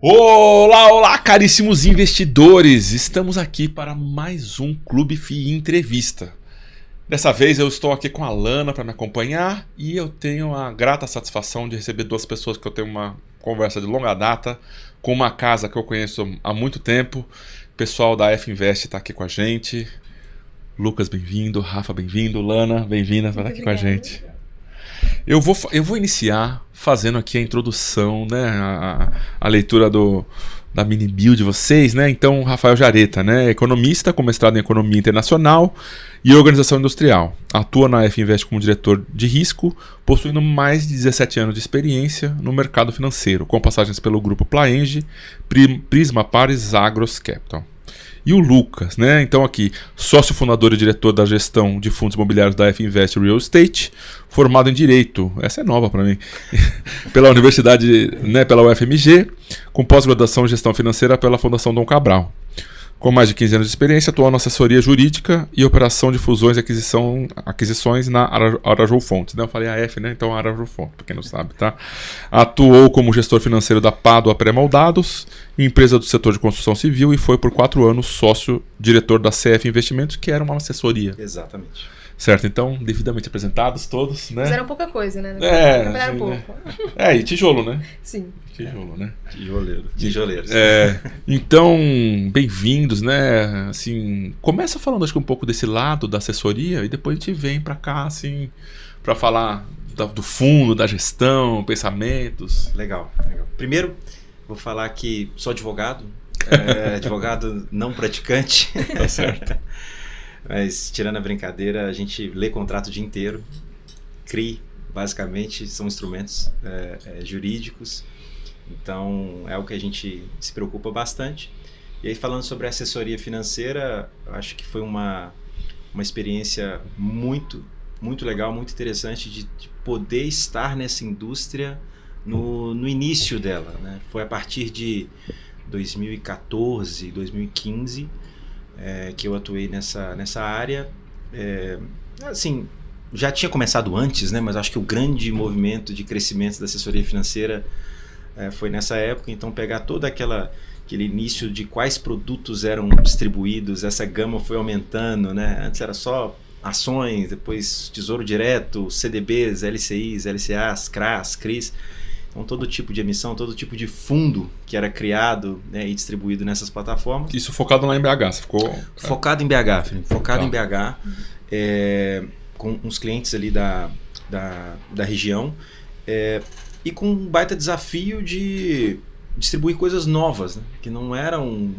Olá, olá, caríssimos investidores! Estamos aqui para mais um Clube FII Entrevista. Dessa vez eu estou aqui com a Lana para me acompanhar e eu tenho a grata satisfação de receber duas pessoas que eu tenho uma conversa de longa data, com uma casa que eu conheço há muito tempo. O pessoal da F Invest está aqui com a gente. Lucas, bem-vindo. Rafa, bem-vindo. Lana, bem-vinda para estar aqui com a gente. Eu vou iniciar fazendo aqui a introdução, né, a leitura da mini bio de vocês, né? Então, Rafael Jareta, né, economista com mestrado em Economia Internacional e Organização Industrial. Atua na F Invest como diretor de risco, possuindo mais de 17 anos de experiência no mercado financeiro, com passagens pelo grupo Plaenge, Prisma Pares Agros Capital. E o Lucas, né? Então aqui, sócio fundador e diretor da gestão de fundos imobiliários da F Invest Real Estate, formado em Direito, essa é nova para mim, pela Universidade, né, pela UFMG, com pós-graduação em Gestão Financeira pela Fundação Dom Cabral. Com mais de 15 anos de experiência, atuou na assessoria jurídica e operação de fusões e aquisições na Araujo Fontes. Eu falei AF, né? Então Araujo Fontes, para quem não sabe, tá? Atuou como gestor financeiro da Pádua Pré-Moldados, empresa do setor de construção civil, e foi por 4 anos sócio-diretor da CF Investimentos, que era uma assessoria. Exatamente. Certo, então, devidamente apresentados todos, né? Fizeram pouca coisa, né? Trabalharam pouco. Né? E tijolo, né? Sim. Tijolo, né? Tijoleiros. Então, bem-vindos, né? Assim, começa falando, acho que um pouco desse lado da assessoria e depois a gente vem para cá, assim, para falar do fundo, da gestão, pensamentos. Legal. Primeiro, vou falar que sou advogado, advogado não praticante. Tá certo. Mas, tirando a brincadeira, a gente lê contrato o dia inteiro. CRI, basicamente, são instrumentos jurídicos. Então, é o que a gente se preocupa bastante. E aí, falando sobre a assessoria financeira, acho que foi uma experiência muito, muito legal, muito interessante de poder estar nessa indústria no início dela, né? Foi a partir de 2014, 2015... que eu atuei nessa área. Assim, já tinha começado antes, né? Mas acho que o grande movimento de crescimento da assessoria financeira foi nessa época. Então, pegar todo aquele início de quais produtos eram distribuídos, essa gama foi aumentando, né? Antes era só ações, depois Tesouro Direto, CDBs, LCIs, LCAs, CRAs, CRIs. Então, todo tipo de emissão, todo tipo de fundo que era criado, né, e distribuído nessas plataformas. Isso focado lá em BH, você ficou... Focado em BH, Felipe. Focado em BH, com uns clientes ali da região, e com um baita desafio de distribuir coisas novas, né, que não eram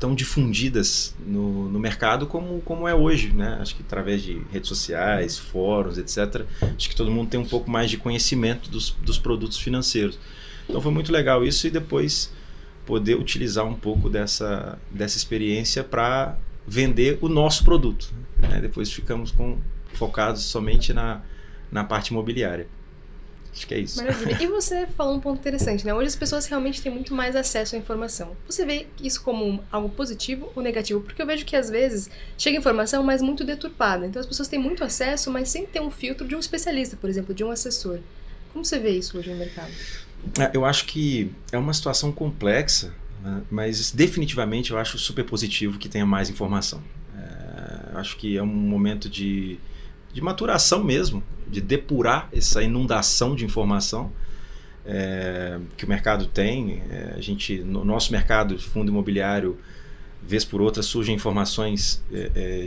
tão difundidas no mercado como é hoje, né? Acho que através de redes sociais, fóruns, etc. Acho que todo mundo tem um pouco mais de conhecimento dos produtos financeiros. Então foi muito legal isso, e depois poder utilizar um pouco dessa experiência para vender o nosso produto, né? Depois ficamos focados somente na parte imobiliária. Acho que é isso. Maravilha. E você falou um ponto interessante, né? Hoje as pessoas realmente têm muito mais acesso à informação. Você vê isso como algo positivo ou negativo? Porque eu vejo que às vezes chega informação, mas muito deturpada. Então as pessoas têm muito acesso, mas sem ter um filtro de um especialista, por exemplo, de um assessor. Como você vê isso hoje no mercado? Eu acho que é uma situação complexa, né? Mas definitivamente eu acho super positivo que tenha mais informação. Acho que é um momento de maturação mesmo, de depurar essa inundação de informação que o mercado tem. No nosso mercado, fundo imobiliário, vez por outra, surgem informações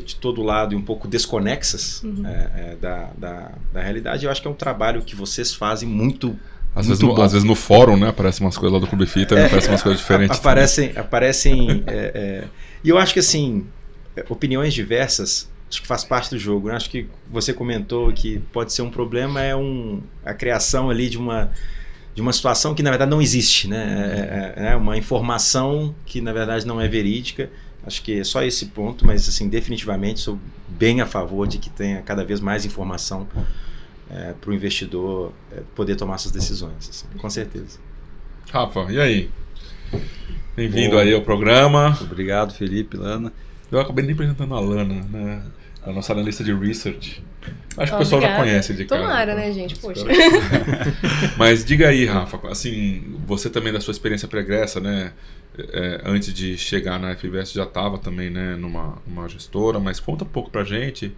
de todo lado e um pouco desconexas da realidade. Eu acho que é um trabalho que vocês fazem muito. Às vezes no fórum, né, aparecem umas coisas lá do Clube FII, também aparecem umas coisas diferentes. Aparecem e eu acho que assim, opiniões diversas, acho que faz parte do jogo, né? Acho que você comentou que pode ser um problema, a criação ali de uma situação que na verdade não existe, né? Uma informação que na verdade não é verídica. Acho que é só esse ponto, mas assim, definitivamente sou bem a favor de que tenha cada vez mais informação para o investidor poder tomar suas decisões, assim, com certeza. Rafa, e aí? Bem-vindo aí ao programa. Obrigado, Felipe, Lana. Eu acabei nem apresentando a Lana, né? A nossa analista de research. Acho que o pessoal já conhece de cara. Tomara, né, gente? Poxa. Mas diga aí, Rafa, assim, você também da sua experiência pregressa, né? Antes de chegar na FVS já estava também, né, numa gestora, mas conta um pouco pra gente,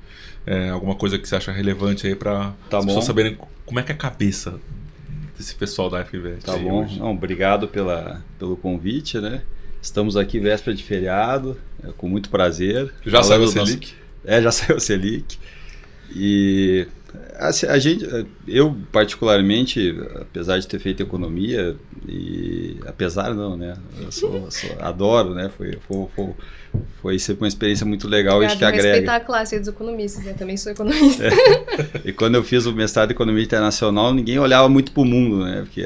alguma coisa que você acha relevante aí para as pessoas saberem como é que é a cabeça desse pessoal da FVS. Tá bom, não, obrigado pelo convite, né? Estamos aqui véspera de feriado, com muito prazer. Já saiu o Selic? Já saiu o Selic. E assim, eu particularmente, apesar de ter feito economia, apesar não, né? Eu adoro, né? Foi sempre uma experiência muito legal e que agrega. Respeitar a classe dos economistas, né? Também sou economista. E quando eu fiz o mestrado em Economia Internacional, ninguém olhava muito para o mundo, né? Porque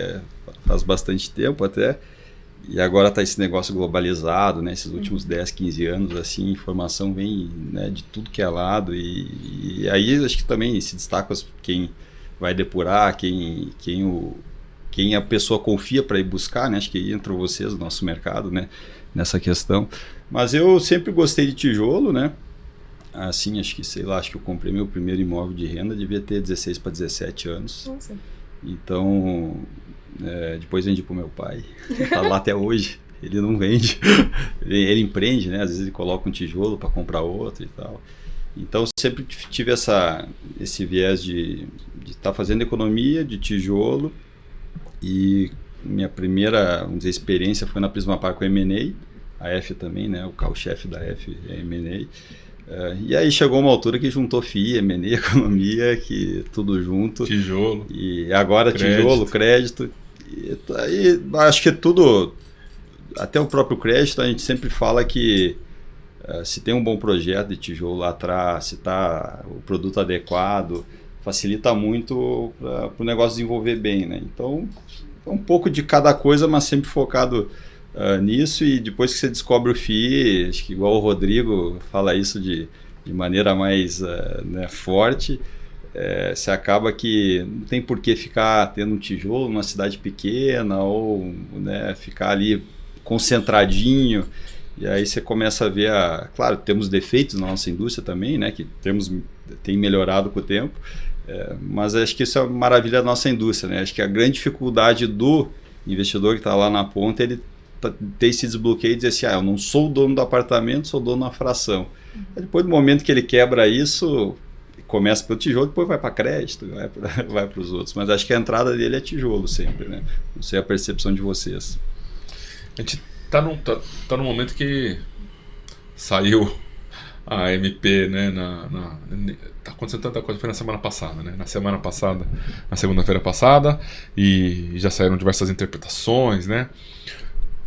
faz bastante tempo até. E agora está esse negócio globalizado, né? Esses últimos 10, 15 anos, assim, informação vem, né, de tudo que é lado. E aí acho que também se destaca quem vai depurar, quem a pessoa confia para ir buscar, né? Acho que aí entram vocês, o nosso mercado, né? Nessa questão. Mas eu sempre gostei de tijolo, né? Assim, acho que eu comprei meu primeiro imóvel de renda, devia ter 16 para 17 anos. Nossa. Então... depois vendi pro meu pai, tá lá até hoje, ele não vende, ele empreende, né? Às vezes ele coloca um tijolo para comprar outro e tal. Então sempre tive esse viés de estar fazendo economia de tijolo, e minha primeira, vamos dizer, experiência foi na Prismapar com M&A, a F também, né? O carro-chefe da F é M&A. E aí chegou uma altura que juntou FII, M&A, economia, que tudo junto. Tijolo. E agora crédito. Tijolo, crédito. E acho que tudo, até o próprio crédito, a gente sempre fala que se tem um bom projeto de tijolo lá atrás, se está o produto adequado, facilita muito para o negócio desenvolver bem, né? Então, um pouco de cada coisa, mas sempre focado nisso. E depois que você descobre o FII, acho que igual o Rodrigo fala isso de maneira mais né, forte, você acaba que não tem por que ficar tendo um tijolo numa cidade pequena ou né, ficar ali concentradinho. E aí você começa a ver, claro, temos defeitos na nossa indústria também, né, que tem melhorado com o tempo, mas acho que isso é a maravilha da nossa indústria, né? Acho que a grande dificuldade do investidor que está lá na ponta, ele ter esse desbloqueio e dizer assim, eu não sou o dono do apartamento, sou o dono da fração. Depois do momento que ele quebra isso, começa pelo tijolo, depois vai para crédito, vai para os outros. Mas acho que a entrada dele é tijolo sempre, né? Não sei a percepção de vocês. A gente tá num momento que saiu a MP, né? Tá acontecendo tanta coisa, foi na semana passada, né? Na segunda-feira passada, e já saíram diversas interpretações, né?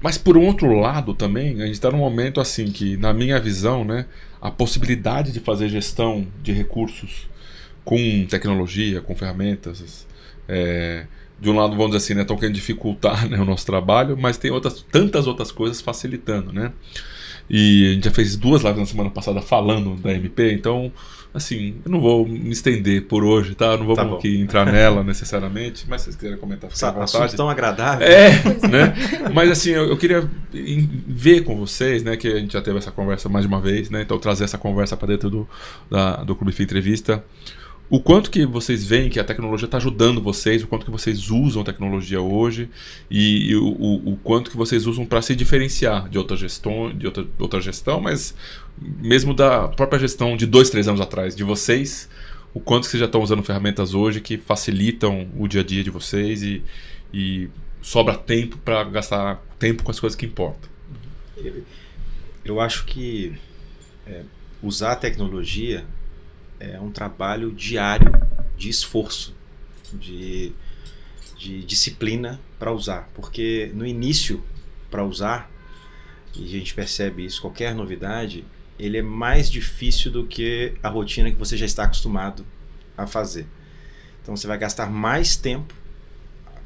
Mas por um outro lado também, a gente está num momento assim que, na minha visão, né, a possibilidade de fazer gestão de recursos com tecnologia, com ferramentas, de um lado, vamos dizer assim, né, estão querendo dificultar, né, o nosso trabalho, mas tem tantas outras coisas facilitando, né? E a gente já fez 2 lives na semana passada falando da MP, então, assim, eu não vou me estender por hoje, tá? Não vamos aqui entrar nela necessariamente, mas se vocês quiserem comentar, fica à vontade. Assunto tão agradável. Né? Mas assim, eu queria ver com vocês, né, que a gente já teve essa conversa mais de uma vez, né? Então trazer essa conversa para dentro do Clube FII Entrevista. O quanto que vocês veem que a tecnologia está ajudando vocês, o quanto que vocês usam a tecnologia hoje e o quanto que vocês usam para se diferenciar de outra gestão, mas mesmo da própria gestão de 2, 3 anos atrás, de vocês, o quanto que vocês já estão usando ferramentas hoje que facilitam o dia a dia de vocês e sobra tempo para gastar tempo com as coisas que importam. Eu acho que usar a tecnologia é um trabalho diário de esforço, de disciplina para usar, porque no início, para usar, e a gente percebe isso, qualquer novidade, ele é mais difícil do que a rotina que você já está acostumado a fazer. Então você vai gastar mais tempo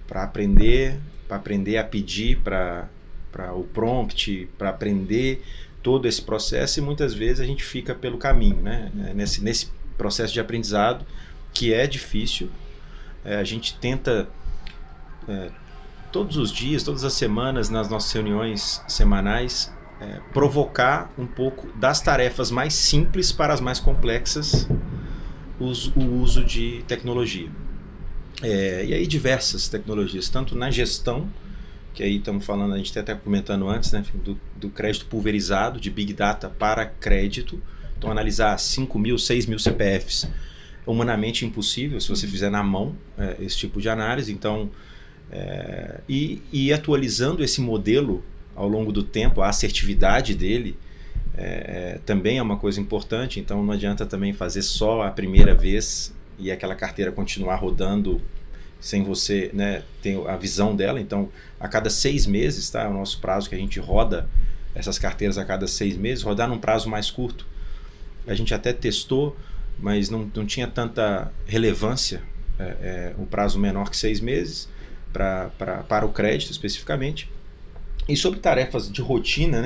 para aprender a pedir para o prompt, para aprender todo esse processo, e muitas vezes a gente fica pelo caminho, né? Nesse processo de aprendizado, que é difícil. A gente tenta todos os dias, todas as semanas, nas nossas reuniões semanais, provocar um pouco das tarefas mais simples para as mais complexas o uso de tecnologia. E aí diversas tecnologias, tanto na gestão, que aí estamos falando, a gente até comentando antes, né, do crédito pulverizado, de Big Data para crédito. Então analisar 5.000, 6.000 CPFs é humanamente impossível se você fizer na mão esse tipo de análise. Então, e atualizando esse modelo ao longo do tempo, a assertividade dele também é uma coisa importante. Então não adianta também fazer só a primeira vez e aquela carteira continuar rodando sem você, né, ter a visão dela. Então a cada 6 meses, tá, é o nosso prazo que a gente roda essas carteiras a cada 6 meses, rodar num prazo mais curto. A gente até testou, mas não tinha tanta relevância, um prazo menor que 6 meses para o crédito especificamente. E sobre tarefas de rotina,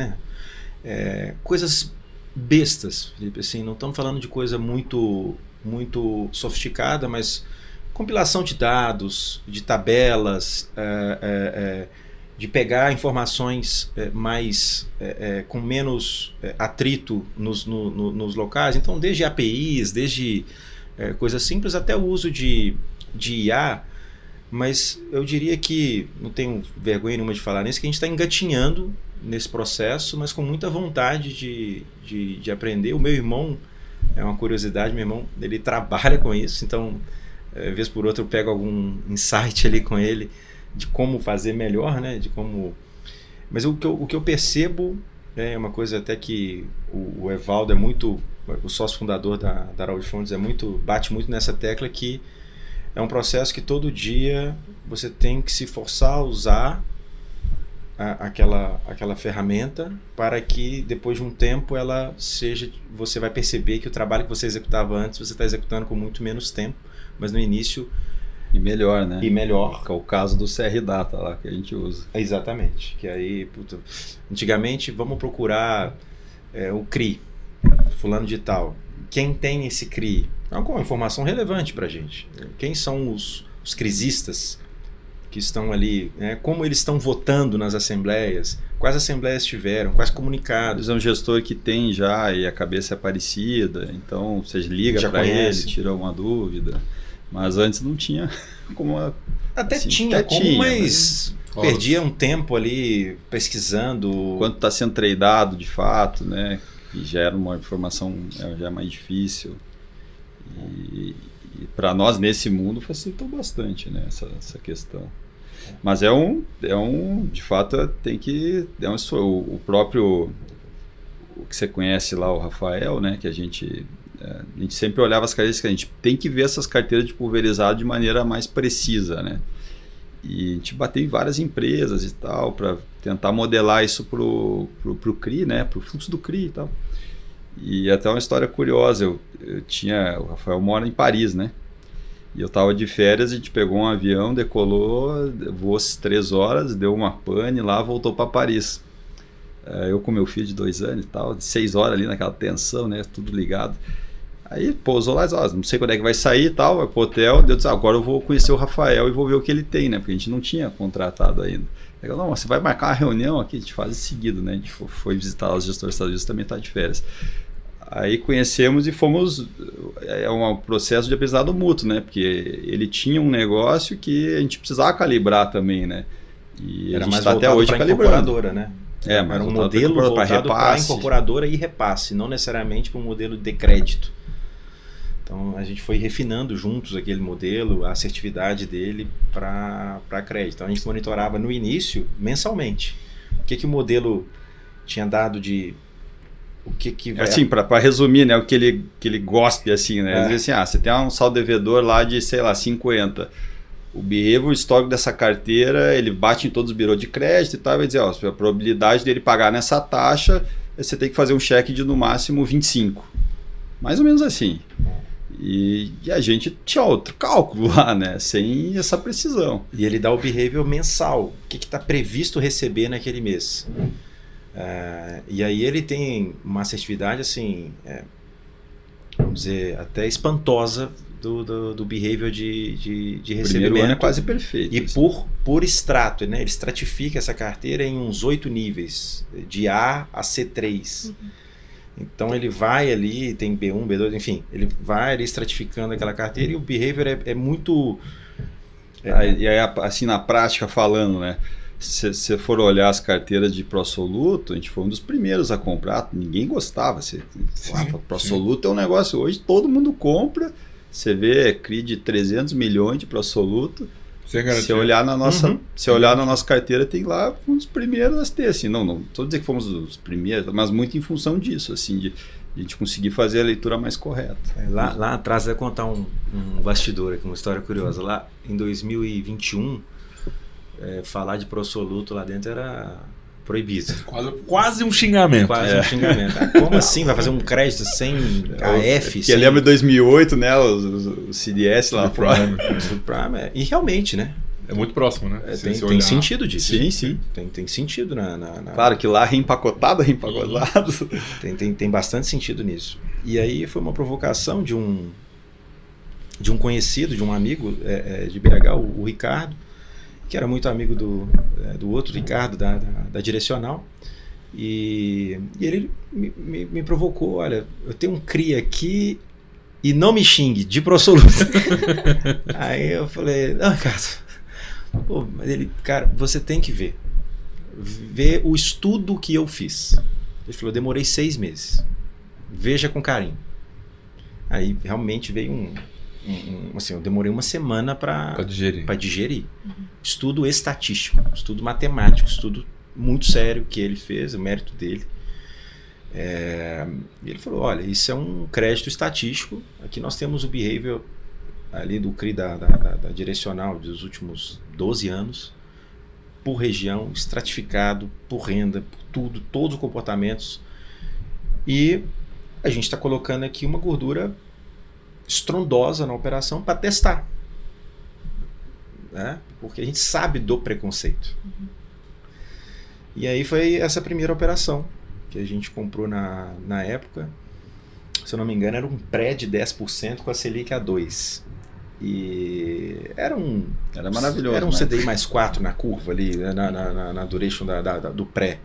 né, coisas bestas, Felipe, assim, não estamos falando de coisa muito, muito sofisticada, mas compilação de dados, de tabelas, de pegar informações com menos atrito nos locais. Então, desde APIs, desde coisas simples até o uso de IA. Mas eu diria que, não tenho vergonha nenhuma de falar nisso, que a gente está engatinhando nesse processo, mas com muita vontade de aprender. O meu irmão, é uma curiosidade, meu irmão, ele trabalha com isso, então, vez por outra eu pego algum insight ali com ele, de como fazer melhor, né? De como... Mas o que eu percebo é uma coisa até que o Evaldo o sócio fundador da Araújo Fontes bate muito nessa tecla, que é um processo que todo dia você tem que se forçar a usar aquela ferramenta, para que depois de um tempo você vai perceber que o trabalho que você executava antes, você está executando com muito menos tempo, mas no início... E melhor, né? E melhor. Que é o caso do CR Data lá que a gente usa. Exatamente. Que aí, antigamente, vamos procurar o CRI, fulano de tal. Quem tem esse CRI? É uma informação relevante para a gente. Quem são os crisistas que estão ali? Como eles estão votando nas assembleias? Quais assembleias tiveram? Quais comunicados? É um gestor que tem já e a cabeça é parecida, então você liga para ele, tira alguma dúvida. Mas antes não tinha como... Até assim, tinha, mas perdia um tempo ali pesquisando. Quanto está sendo tradeado de fato, né? E já era uma informação já mais difícil. E para nós nesse mundo facilitou bastante, né, essa questão. Mas de fato tem que... o próprio... O que você conhece lá, o Rafael, né, que a gente sempre olhava as carteiras, que a gente tem que ver essas carteiras de pulverizado de maneira mais precisa, né? E a gente bateu em várias empresas e tal, para tentar modelar isso pro CRI, né? Pro fluxo do CRI e tal. E até uma história curiosa, o Rafael mora em Paris, né? E eu tava de férias, a gente pegou um avião, decolou, voou 3 horas, deu uma pane lá, voltou para Paris. Eu com meu filho de 2 anos e tal, 6 horas ali naquela tensão, né? Tudo ligado. Aí pousou lá, não sei quando é que vai sair e tal, vai pro hotel, Deus disse, agora eu vou conhecer o Rafael e vou ver o que ele tem, né? Porque a gente não tinha contratado ainda. Eu, não, você vai marcar uma reunião aqui, a gente faz em seguida, né? A gente foi visitar os gestores dos Estados Unidos, também tá de férias. Aí conhecemos e fomos, um processo de aprendizado mútuo, né? Porque ele tinha um negócio que a gente precisava calibrar também, né? E era a gente mais está até hoje calibrando. Né? Mas era um modelo voltado para incorporadora e repasse, não necessariamente para um modelo de crédito. Então a gente foi refinando juntos aquele modelo, a assertividade dele para crédito. Então a gente monitorava no início, mensalmente, o que o modelo tinha dado de... O que vai... Assim, para resumir, né, o que ele gospe, assim, né? Às vezes assim, você tem um saldo devedor lá de, sei lá, 50. O behavior histórico dessa carteira, ele bate em todos os birôs de crédito e tal, vai dizer, a probabilidade dele pagar nessa taxa, você tem que fazer um cheque de no máximo 25. Mais ou menos assim. E a gente tinha outro cálculo lá, né? Sem essa precisão. E ele dá o behavior mensal. O que está previsto receber naquele mês. E aí ele tem uma assertividade assim, vamos dizer, até espantosa do behavior de recebimento. Primeiro ano é quase perfeito. E por extrato, né? Ele estratifica essa carteira em uns 8 níveis, de A a C3. Então ele vai ali, tem B1, B2, enfim, ele vai ali estratificando aquela carteira, e o behavior é muito... E aí, assim, na prática falando, né? Se você for olhar as carteiras de Prosoluto, a gente foi um dos primeiros a comprar, ninguém gostava. Prosoluto é um negócio, hoje todo mundo compra, você vê CRI de 300 milhões de Prosoluto, se olhar na nossa carteira, tem lá um dos primeiros a ter, assim, não estou dizendo que fomos os primeiros, mas muito em função disso, assim, de a gente conseguir fazer a leitura mais correta. Lá atrás, eu vou contar um bastidor aqui, uma história curiosa. Lá em 2021, falar de Prosoluto lá dentro era proibido. Quase um xingamento. Quase um xingamento. Como assim? Vai fazer um crédito sem AF? Que lembra de 2008, né? O CDS lá Prime. E realmente, né? É muito próximo, né? Tem sentido disso. Sim. Tem sentido Claro que lá reempacotado. Tem bastante sentido nisso. E aí foi uma provocação de um conhecido, de um amigo de BH, o Ricardo, que era muito amigo do outro Ricardo, da Direcional. E ele me provocou, olha, eu tenho um CRI aqui e não me xingue, de Prosoluto. Aí eu falei, não, Ricardo... Pô, mas ele, cara, você tem que ver o estudo que eu fiz. Ele falou, demorei 6 meses, veja com carinho. Aí realmente veio assim, eu demorei uma semana para digerir. Estudo estatístico, estudo matemático, estudo muito sério que ele fez, o mérito dele. E ele falou, olha, isso é um crédito estatístico, aqui nós temos o behavior ali do CRI da Direcional dos últimos 12 anos, por região, estratificado, por renda, por tudo, todos os comportamentos. E a gente está colocando aqui uma gordura estrondosa na operação para testar. Né? Porque a gente sabe do preconceito. E aí foi essa primeira operação que a gente comprou na época. Se eu não me engano, era um pré de 10% com a Selic a 2%. E era maravilhoso. Era um CDI mais 4 na curva ali, na duration do pré.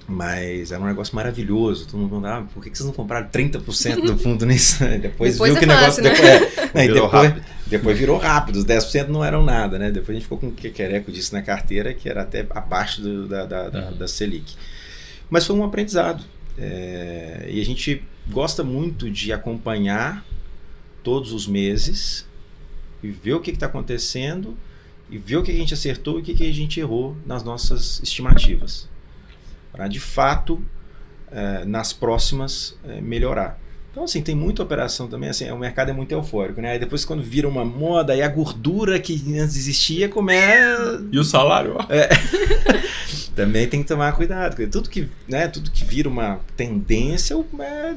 Mas era um negócio maravilhoso. Todo mundo falava, por que vocês não compraram 30% do fundo nisso? Depois viu que o negócio... Né? Depois virou rápido. Os 10% não eram nada, né? Depois a gente ficou com o quequereco disso na carteira, que era até abaixo da Selic. Mas foi um aprendizado. E a gente gosta muito de acompanhar todos os meses e ver o que está acontecendo e ver o que a gente acertou e o que a gente errou nas nossas estimativas, para de fato nas próximas melhorar. Então assim, tem muita operação também, assim, o mercado é muito eufórico, né? Aí depois quando vira uma moda, aí a gordura que antes existia começa... E o salário? Também tem que tomar cuidado, porque tudo que vira uma tendência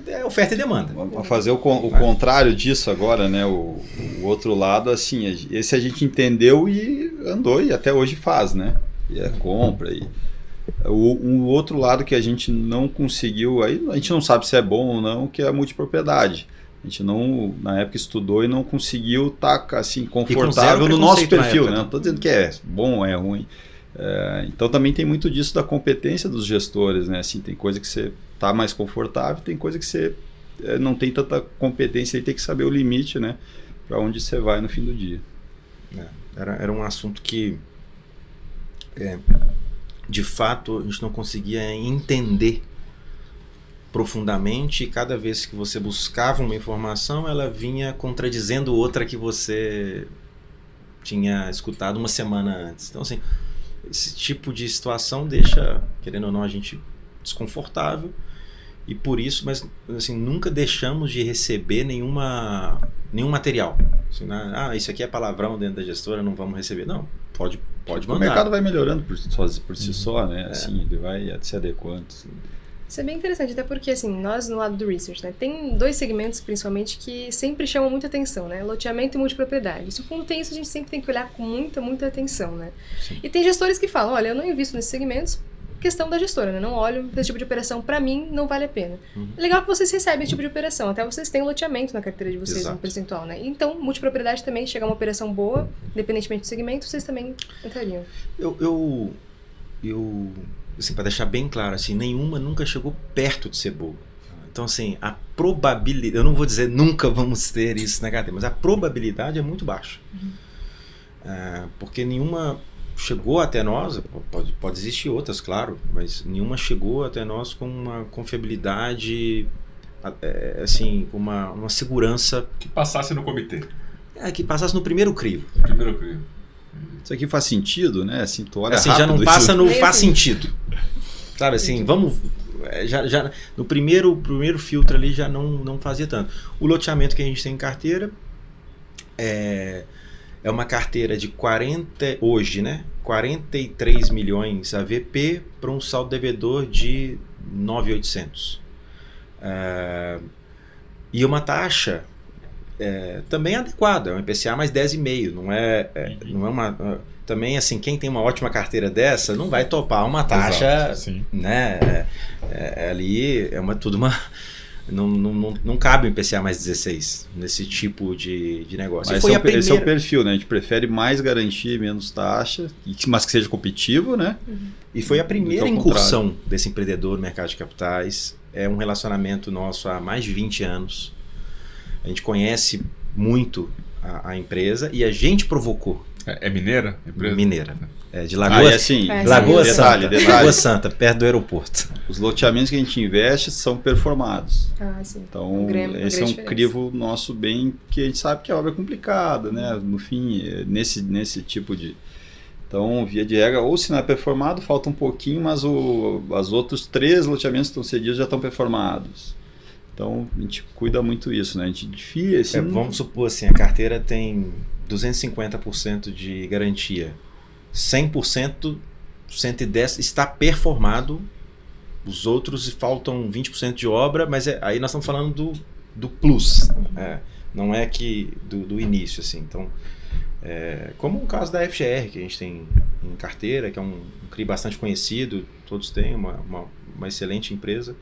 é oferta e demanda. Vamos fazer o contrário disso agora, né? O outro lado, assim, esse a gente entendeu e andou e até hoje faz, né? E compra e... O outro lado que a gente não conseguiu, aí a gente não sabe se é bom ou não, que é a multipropriedade. A gente não, na época, estudou e não conseguiu estar assim, confortável no nosso perfil. Não estou dizendo que é bom ou é ruim. Então também tem muito disso da competência dos gestores, né? Assim, tem coisa que você está mais confortável, tem coisa que você não tem tanta competência e tem que saber o limite, né? Para onde você vai no fim do dia. Era um assunto que... de fato, a gente não conseguia entender profundamente, e cada vez que você buscava uma informação, ela vinha contradizendo outra que você tinha escutado uma semana antes. Então, assim, esse tipo de situação deixa, querendo ou não, a gente desconfortável, e por isso, mas assim, nunca deixamos de receber nenhum material. Assim, isso aqui é palavrão dentro da gestora, não vamos receber. Não, pode mandar. O mercado vai melhorando por si só, né? Assim, ele vai se adequando. Assim. Isso é bem interessante, até porque assim, nós no lado do research, né, tem 2 segmentos principalmente que sempre chamam muita atenção, né? Loteamento e multipropriedade. Se o fundo tem isso, a gente sempre tem que olhar com muita atenção, né? Sim. E tem gestores que falam, olha, eu não invisto nesses segmentos questão da gestora, né? Não olho esse tipo de operação, para mim, não vale a pena. É legal que vocês recebem esse tipo de operação, até vocês têm um loteamento na carteira de vocês, um percentual, né? Então, multipropriedade também, chegar uma operação boa, independentemente do segmento, vocês também entrariam. Eu assim, para deixar bem claro, assim, nenhuma nunca chegou perto de ser boa. Então, assim, a probabilidade, eu não vou dizer nunca vamos ter isso na carteira, mas a probabilidade é muito baixa. Porque nenhuma chegou até nós, pode existir outras, claro, mas nenhuma chegou até nós com uma confiabilidade, assim, com uma segurança. Que passasse no comitê. Que passasse no primeiro crivo. Isso aqui faz sentido, né? Assim, tu olha assim, rápido, já não passa no Meio faz assim. sentido. Sabe assim, vamos... Já, no primeiro filtro ali já não fazia tanto. O loteamento que a gente tem em carteira é uma carteira de 43 milhões AVP para um saldo devedor de 9.800. E uma taxa também adequada, é um IPCA mais 10,5. Não é uma... Também, assim, quem tem uma ótima carteira dessa não vai topar uma taxa, exato, né? Ali tudo uma... Não cabe um IPCA mais 16 nesse tipo de negócio. Mas esse é o perfil, né? A gente prefere mais garantia e menos taxa, mas que seja competitivo, né? E foi a primeira incursão desse empreendedor no mercado de capitais. É um relacionamento nosso há mais de 20 anos. A gente conhece muito a empresa e a gente provocou. É mineira? Empresa? Mineira. De Lagoa, assim, Lagoa detalhe. Lagoa Santa, perto do aeroporto. Os loteamentos que a gente investe são performados. Sim. Então, esse é um crivo nosso bem que a gente sabe que a obra é complicada, né? No fim, nesse tipo de... Então, via de regra, ou se não é performado, falta um pouquinho, mas os outros 3 loteamentos que estão cedidos já estão performados. Então, a gente cuida muito isso, né? A gente desfia... Assim, vamos supor assim, a carteira tem 250% de garantia. 100%, 110% está performado. Os outros faltam 20% de obra, mas aí nós estamos falando do plus. Não é que do início, assim. Então, como o caso da FGR, que a gente tem em carteira, que é um CRI bastante conhecido, todos têm, uma excelente empresa,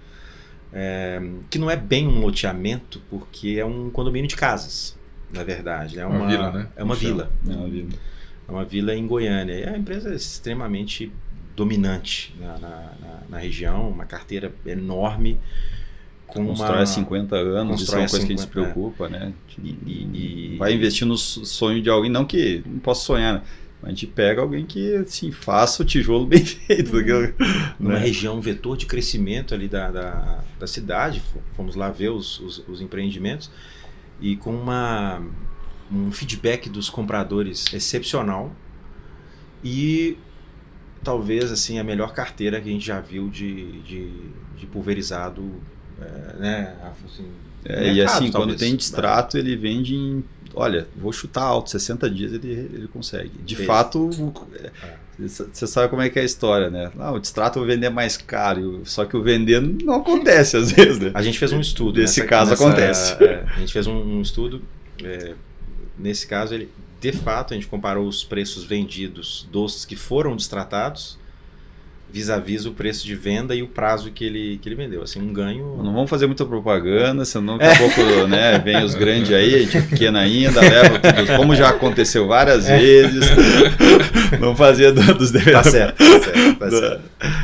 que não é bem um loteamento, porque é um condomínio de casas, na verdade. É uma vila, né? É uma vila. É uma vila em Goiânia. E a empresa é extremamente dominante na região, uma carteira enorme. Constrói há 50 anos, isso é uma coisa que a gente se preocupa, né? E vai investir no sonho de alguém, não posso sonhar, né? A gente pega alguém que assim, faça o tijolo bem feito. Numa região, um vetor de crescimento ali da cidade. Fomos lá ver os empreendimentos e com um feedback dos compradores excepcional e talvez assim, a melhor carteira que a gente já viu de pulverizado, né? Assim, mercado, e assim, quando tem distrato, ele vende em... Olha, vou chutar alto, 60 dias ele consegue. De fato, você sabe como é que é a história, né? O distrato eu vou vender mais caro, só que o vender não acontece às vezes, né? A gente fez um estudo. Nesse caso acontece. A gente fez um estudo, nesse caso, de fato, a gente comparou os preços vendidos dos que foram distratados vis-a-vis o preço de venda e o prazo que ele vendeu. Assim, um ganho... Não vamos fazer muita propaganda, senão daqui a pouco, né, vem os grandes aí, a gente é pequena ainda, leva tudo, como já aconteceu várias vezes. Vamos fazer dos devedores. Tá certo.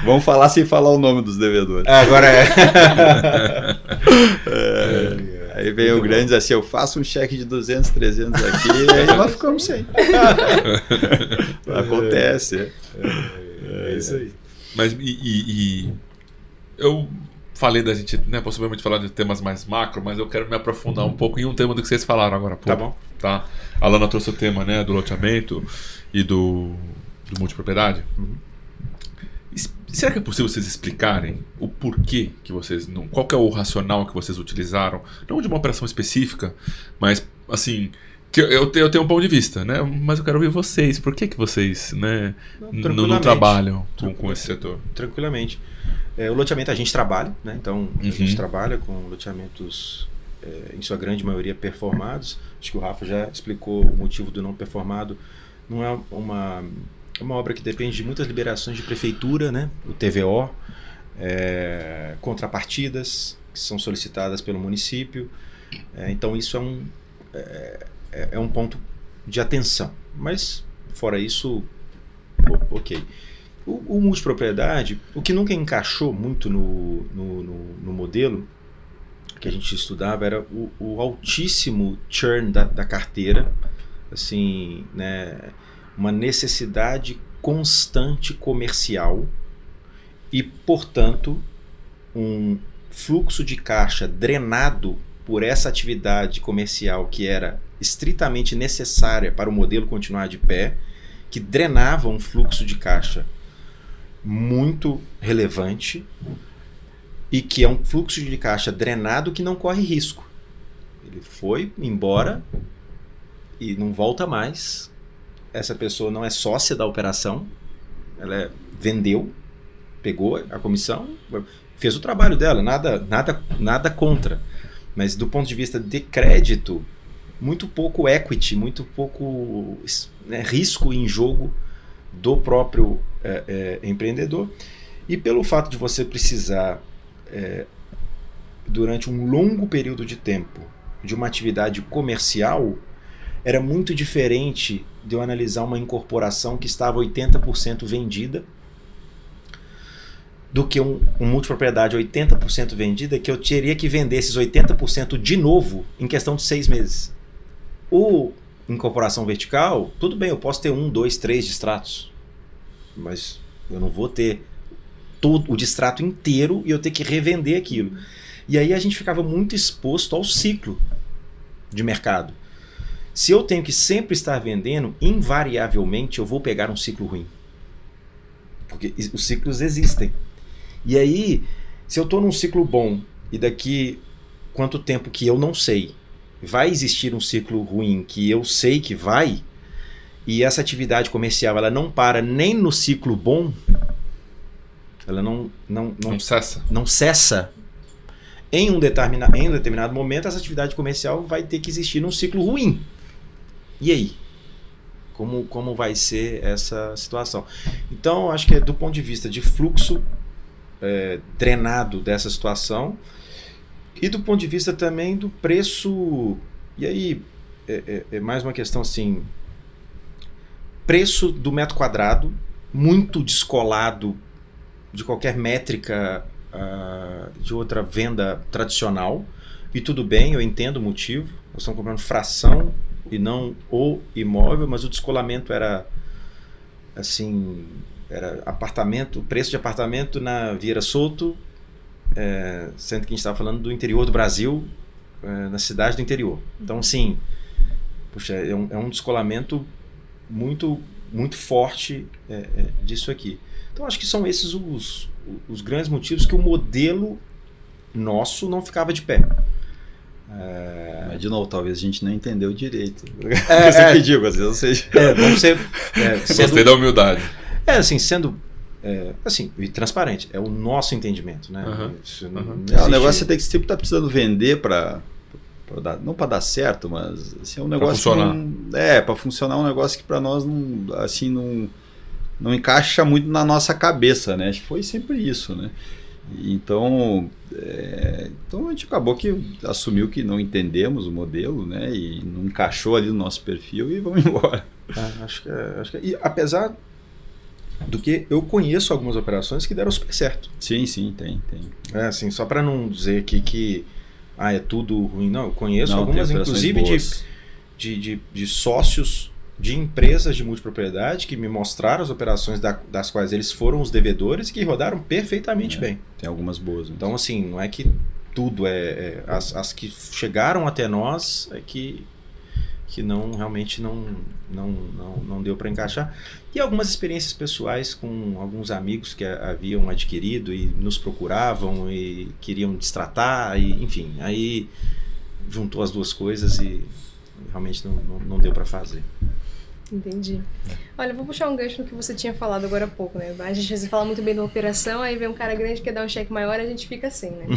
Vamos falar sem falar o nome dos devedores. Agora Aí vem o grande assim, eu faço um cheque de 200, 300 aqui, e aí nós ficamos sem. Acontece. É isso aí. Mas eu falei da gente, né, possivelmente falar de temas mais macro, mas eu quero me aprofundar um pouco em um tema do que vocês falaram agora há pouco. Tá bom. Tá? A Lana trouxe o tema, né, do loteamento e do multipropriedade. Será que é possível vocês explicarem o porquê que vocês... Qual que é o racional que vocês utilizaram? Não de uma operação específica, mas assim... Que eu tenho um ponto de vista, né? Mas eu quero ouvir vocês. Por que vocês, né, não trabalham com esse setor? Tranquilamente. O loteamento a gente trabalha, né? Então a gente trabalha com loteamentos, em sua grande maioria, performados. Acho que o Rafa já explicou o motivo do não performado. Não é É uma obra que depende de muitas liberações de prefeitura, né? O TVO, contrapartidas que são solicitadas pelo município. Então isso é um ponto de atenção. Mas, fora isso, ok. O multipropriedade, o que nunca encaixou muito no modelo que a gente estudava era o altíssimo churn da carteira, assim, né, uma necessidade constante comercial e, portanto, um fluxo de caixa drenado por essa atividade comercial que era estritamente necessária para o modelo continuar de pé, que drenava um fluxo de caixa muito relevante e que é um fluxo de caixa drenado que não corre risco. Ele foi embora e não volta mais. Essa pessoa não é sócia da operação, ela vendeu, pegou a comissão, fez o trabalho dela, nada contra. Mas do ponto de vista de crédito, muito pouco equity, muito pouco, né, risco em jogo do próprio empreendedor. E pelo fato de você precisar, durante um longo período de tempo, de uma atividade comercial, era muito diferente de eu analisar uma incorporação que estava 80% vendida do que um multipropriedade 80% vendida, que eu teria que vender esses 80% de novo em questão de 6 meses. O incorporação vertical, tudo bem, eu posso ter 1, 2, 3 distratos, mas eu não vou ter todo o distrato inteiro e eu ter que revender aquilo. E aí a gente ficava muito exposto ao ciclo de mercado. Se eu tenho que sempre estar vendendo, invariavelmente eu vou pegar um ciclo ruim. Porque os ciclos existem. E aí, se eu estou num ciclo bom e daqui quanto tempo que eu não sei, vai existir um ciclo ruim que eu sei que vai, e essa atividade comercial ela não para nem no ciclo bom, ela não cessa. Em um determinado momento, essa atividade comercial vai ter que existir num ciclo ruim. E aí? Como vai ser essa situação? Então, acho que do ponto de vista de fluxo drenado dessa situação e do ponto de vista também do preço, e aí é mais uma questão assim, preço do metro quadrado muito descolado de qualquer métrica de outra venda tradicional, e tudo bem, eu entendo o motivo, nós estamos comprando fração e não o imóvel, mas o descolamento era assim, era apartamento, preço de apartamento na Vieira Souto, sendo que a gente estava falando do interior do Brasil, na cidade do interior. Então, assim, puxa, é um descolamento muito, muito forte disso aqui. Então, acho que são esses os grandes motivos que o modelo nosso não ficava de pé. Mas, de novo, talvez a gente não entendeu direito. Você que digo, às vezes, ou seja... Vamos ser... Gostei da humildade. Assim, sendo... assim, e transparente. É o nosso entendimento, né? O negócio é que você sempre tá precisando vender para dar, não para dar certo, mas assim, é um negócio pra funcionar. Para funcionar, um negócio que para nós não encaixa muito na nossa cabeça, né? Acho que foi sempre isso, né? Então a gente acabou que assumiu que não entendemos o modelo, né? E não encaixou ali no nosso perfil e vamos embora. Acho que e apesar do que eu conheço algumas operações que deram super certo. Sim, tem. Assim, só para não dizer aqui que é tudo ruim. Não, eu conheço algumas, inclusive de sócios de empresas de multipropriedade que me mostraram as operações das quais eles foram os devedores e que rodaram perfeitamente bem. Tem algumas boas. Então, assim, não é que tudo as que chegaram até nós é que não realmente não deu para encaixar. E algumas experiências pessoais com alguns amigos que haviam adquirido e nos procuravam e queriam destratar, e, enfim, aí juntou as duas coisas e realmente não deu para fazer. Entendi. Olha, eu vou puxar um gancho no que você tinha falado agora há pouco, né? A gente fala muito bem da operação, aí vem um cara grande que quer dar um cheque maior e a gente fica assim, né?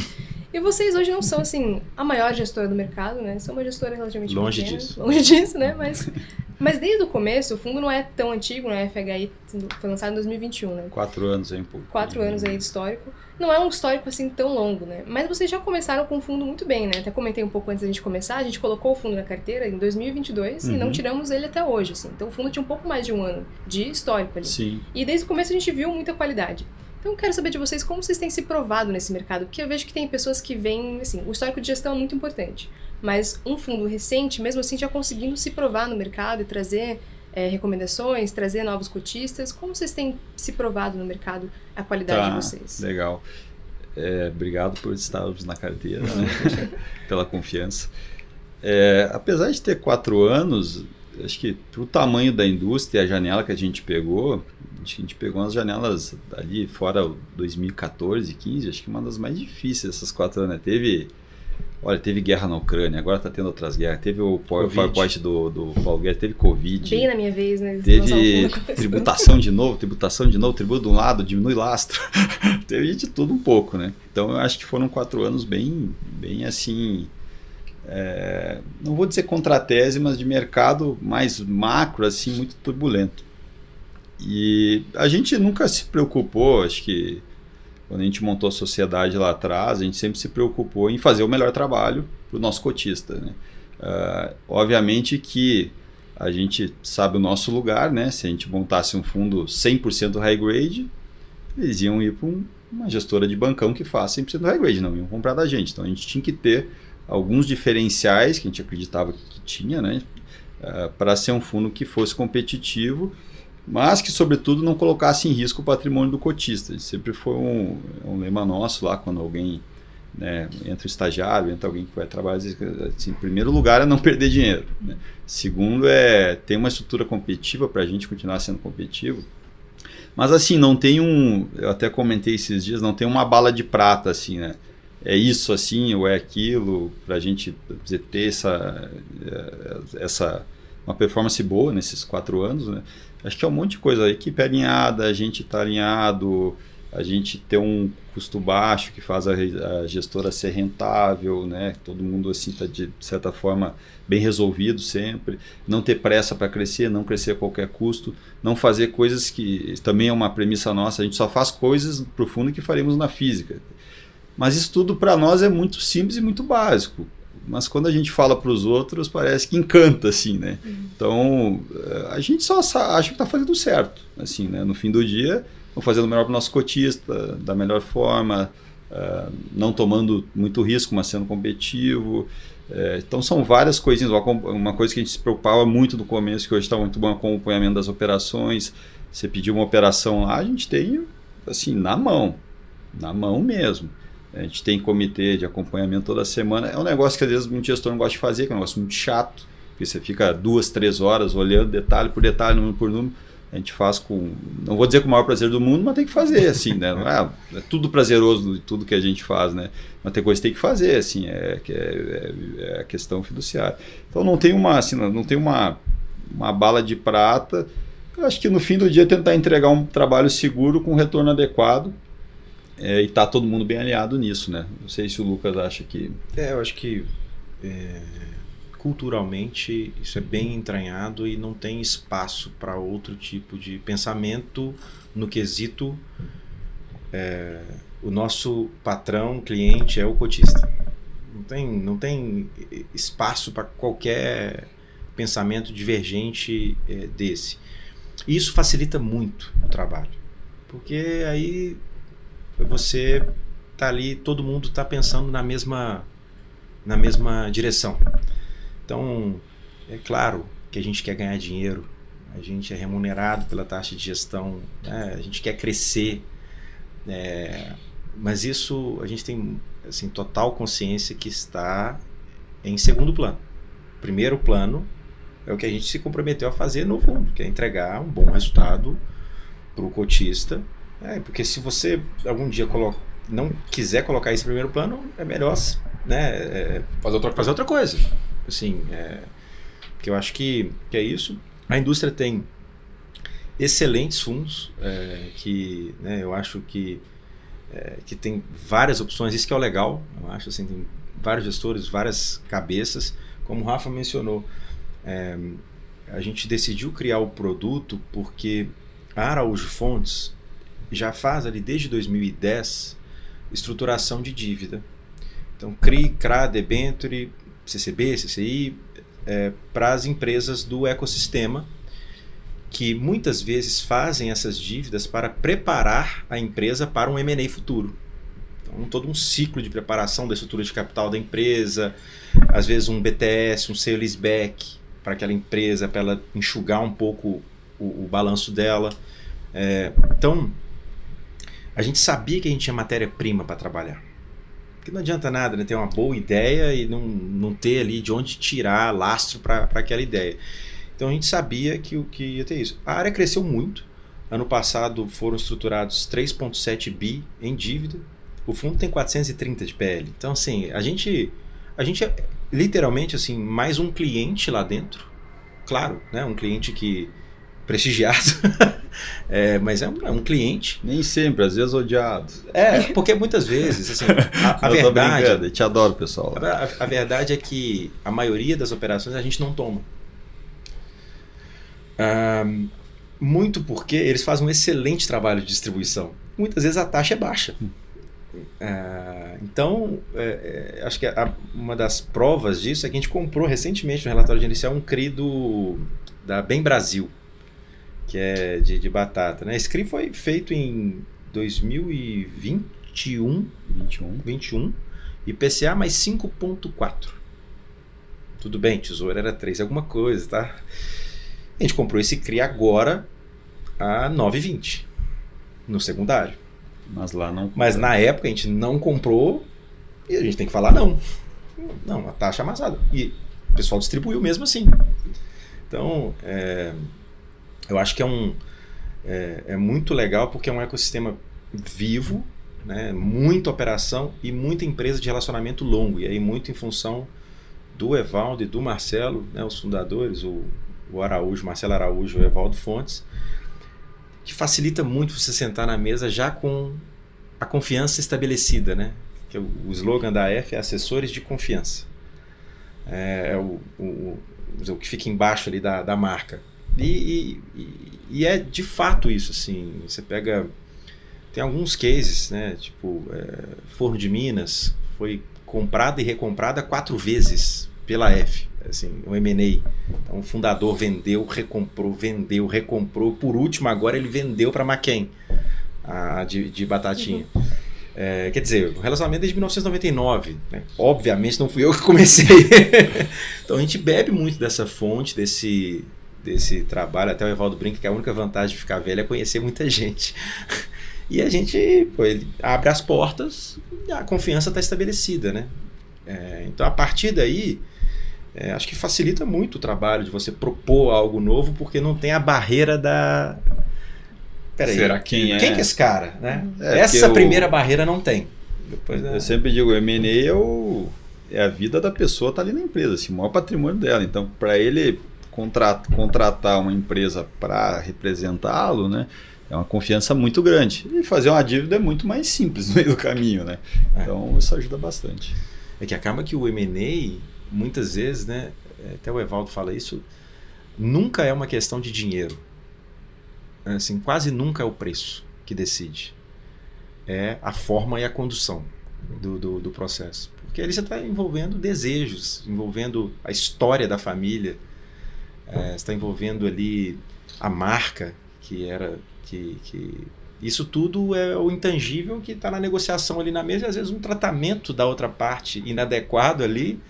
E vocês hoje não são, assim, a maior gestora do mercado, né? São uma gestora relativamente longe pequena. disso. Longe disso, né? Mas Mas desde o começo, o fundo não é tão antigo, né? A FHI foi lançado em 2021, né? 4 anos aí, um pouco. 4 anos aí de histórico. Não é um histórico assim tão longo, né? Mas vocês já começaram com o fundo muito bem, né? Até comentei um pouco antes da gente começar, a gente colocou o fundo na carteira em 2022 e não tiramos ele até hoje, assim. Então o fundo tinha um pouco mais de um ano de histórico ali. Sim. E desde o começo a gente viu muita qualidade. Então eu quero saber de vocês como vocês têm se provado nesse mercado, porque eu vejo que tem pessoas que veem, assim, o histórico de gestão é muito importante, mas um fundo recente, mesmo assim, já conseguindo se provar no mercado e trazer recomendações, trazer novos cotistas, como vocês têm se provado no mercado a qualidade de vocês? Legal. Obrigado por estarmos na carteira, né? Pela confiança. Apesar de ter 4 anos, acho que pro tamanho da indústria, a janela que a gente pegou, acho que a gente pegou umas janelas ali fora 2014, 15, acho que uma das mais difíceis essas 4 anos, né? Teve guerra na Ucrânia, agora está tendo outras guerras, teve o PowerPoint do Paulo Guedes, teve Covid. Bem na minha vez, né? Teve tributação de novo, tributo de um lado, diminui lastro. Teve de tudo um pouco, né? Então eu acho que foram 4 anos bem assim, não vou dizer contratese, mas de mercado mais macro, assim, muito turbulento. E a gente nunca se preocupou, acho que quando a gente montou a sociedade lá atrás, a gente sempre se preocupou em fazer o melhor trabalho para o nosso cotista, né? Obviamente que a gente sabe o nosso lugar, né? Se a gente montasse um fundo 100% high grade, eles iam ir para uma gestora de bancão que faz 100% high grade, não iam comprar da gente. Então a gente tinha que ter alguns diferenciais que a gente acreditava que tinha, né? Para ser um fundo que fosse competitivo, mas que, sobretudo, não colocasse em risco o patrimônio do cotista. Sempre foi um lema nosso lá, quando alguém, né, entra o estagiário, entra alguém que vai trabalhar, assim, em primeiro lugar é não perder dinheiro, né? Segundo ter uma estrutura competitiva para a gente continuar sendo competitivo. Mas assim, não tem eu até comentei esses dias, não tem uma bala de prata assim, né? É isso assim ou é aquilo, para a gente ter uma performance boa nesses 4 anos, né? Acho que é um monte de coisa. A equipe é alinhada, a gente está alinhado, a gente tem um custo baixo que faz a gestora ser rentável, né? Todo mundo assim está de certa forma bem resolvido sempre. Não ter pressa para crescer, não crescer a qualquer custo, não fazer coisas que também é uma premissa nossa. A gente só faz coisas pro fundo que faremos na física. Mas isso tudo para nós é muito simples e muito básico. Mas quando a gente fala para os outros, parece que encanta, assim, né? Então, a gente só acha que está fazendo certo, assim, né? No fim do dia, vamos fazendo o melhor para o nosso cotista, da melhor forma, não tomando muito risco, mas sendo competitivo. Então, são várias coisinhas. Uma coisa que a gente se preocupava muito no começo, que hoje está muito bom, é o acompanhamento das operações. Você pediu uma operação lá, a gente tem, assim, na mão mesmo. A gente tem comitê de acompanhamento toda semana. É um negócio que às vezes um gestor não gosta de fazer, que é um negócio muito chato, porque você fica 2, 3 horas olhando detalhe por detalhe, número por número. A gente faz não vou dizer com o maior prazer do mundo, mas tem que fazer, assim, né? Não é tudo prazeroso de tudo que a gente faz, né? Mas tem coisa que tem que fazer, assim, é a questão fiduciária. Então não tem uma bala de prata. Eu acho que no fim do dia tentar entregar um trabalho seguro com retorno adequado. E tá todo mundo bem alinhado nisso, né? Não sei se o Lucas acha que... Eu acho que culturalmente isso é bem entranhado e não tem espaço para outro tipo de pensamento no quesito o nosso patrão, cliente é o cotista. Não tem espaço para qualquer pensamento divergente desse. E isso facilita muito o trabalho, porque aí você tá ali, todo mundo está pensando na mesma direção. Então, é claro que a gente quer ganhar dinheiro, a gente é remunerado pela taxa de gestão, né? A gente quer crescer, mas isso a gente tem assim, total consciência que está em segundo plano. Primeiro plano é o que a gente se comprometeu a fazer no fundo, que é entregar um bom resultado para o cotista. Porque se você algum dia não quiser colocar isso em primeiro plano, é melhor, né, fazer outra coisa. Assim, porque eu acho que é isso. A indústria tem excelentes fundos, que, né, eu acho que tem várias opções, isso que é o legal. Eu acho assim, tem vários gestores, várias cabeças. Como o Rafa mencionou, a gente decidiu criar o produto porque a Araújo Fontes já faz ali desde 2010 estruturação de dívida. Então, CRI, CRA, Debenture, CCB, CCI, para as empresas do ecossistema, que muitas vezes fazem essas dívidas para preparar a empresa para um M&A futuro. Então, todo um ciclo de preparação da estrutura de capital da empresa, às vezes um BTS, um sale-leaseback, para aquela empresa, para ela enxugar um pouco o balanço dela. Então, a gente sabia que a gente tinha matéria-prima para trabalhar. Porque não adianta nada, né, ter uma boa ideia e não ter ali de onde tirar lastro para aquela ideia. Então a gente sabia que ia ter isso. A área cresceu muito. Ano passado foram estruturados 3,7 bi em dívida. O fundo tem 430 de PL. Então, assim, a gente é literalmente assim, mais um cliente lá dentro. Claro, né, um cliente prestigiado. Mas é um cliente. Nem sempre, às vezes odiado. Porque muitas vezes, assim, a verdade... Eu te adoro, pessoal. A verdade é que a maioria das operações a gente não toma. Muito porque eles fazem um excelente trabalho de distribuição. Muitas vezes a taxa é baixa. Então, acho que uma das provas disso é que a gente comprou recentemente no relatório inicial um CRI da Bem Brasil, que é de batata, né? Esse CRI foi feito em 2021, IPCA mais 5,4. Tudo bem, tesouro era 3, alguma coisa, tá? A gente comprou esse CRI agora a 9,20 no secundário. Mas lá não. Mas na época a gente não comprou e a gente tem que falar não. Não, a taxa amassada. E o pessoal distribuiu mesmo assim. Então, eu acho que é muito legal porque é um ecossistema vivo, né? Muita operação e muita empresa de relacionamento longo. E aí muito em função do Evaldo e do Marcelo, né? Os fundadores, o Araújo, Marcelo Araújo e o Evaldo Fontes, que facilita muito você sentar na mesa já com a confiança estabelecida, né? Que o slogan da AF é assessores de confiança. O que fica embaixo ali da marca. E é de fato isso, assim, você pega, tem alguns cases, né, tipo, Forno de Minas foi comprada e recomprada 4 vezes pela F, assim, o M&A. Então o fundador vendeu, recomprou, por último agora ele vendeu para McCain, de batatinha. Quer dizer, o relacionamento desde 1999, né? Obviamente não fui eu que comecei. Então a gente bebe muito dessa fonte, desse trabalho. Até o Evaldo brinca que a única vantagem de ficar velho é conhecer muita gente. E a gente ele abre as portas e a confiança está estabelecida, né? Então a partir daí acho que facilita muito o trabalho de você propor algo novo, porque não tem a barreira da... Peraí, quem que é esse cara? Né? Essa primeira barreira não tem. Depois, eu sempre digo, o M&A é a vida da pessoa, tá ali na empresa, assim, o maior patrimônio dela. Então, para ele contratar uma empresa para representá-lo, né, é uma confiança muito grande. E fazer uma dívida é muito mais simples no meio do caminho, né? Então, isso ajuda bastante. É que acaba que o M&A, muitas vezes, né, até o Evaldo fala isso, nunca é uma questão de dinheiro. Assim, quase nunca é o preço que decide. É a forma e a condução do processo. Porque ali você está envolvendo desejos, envolvendo a história da família, você está envolvendo ali a marca, isso tudo é o intangível que está na negociação ali na mesa, e às vezes um tratamento da outra parte inadequado ali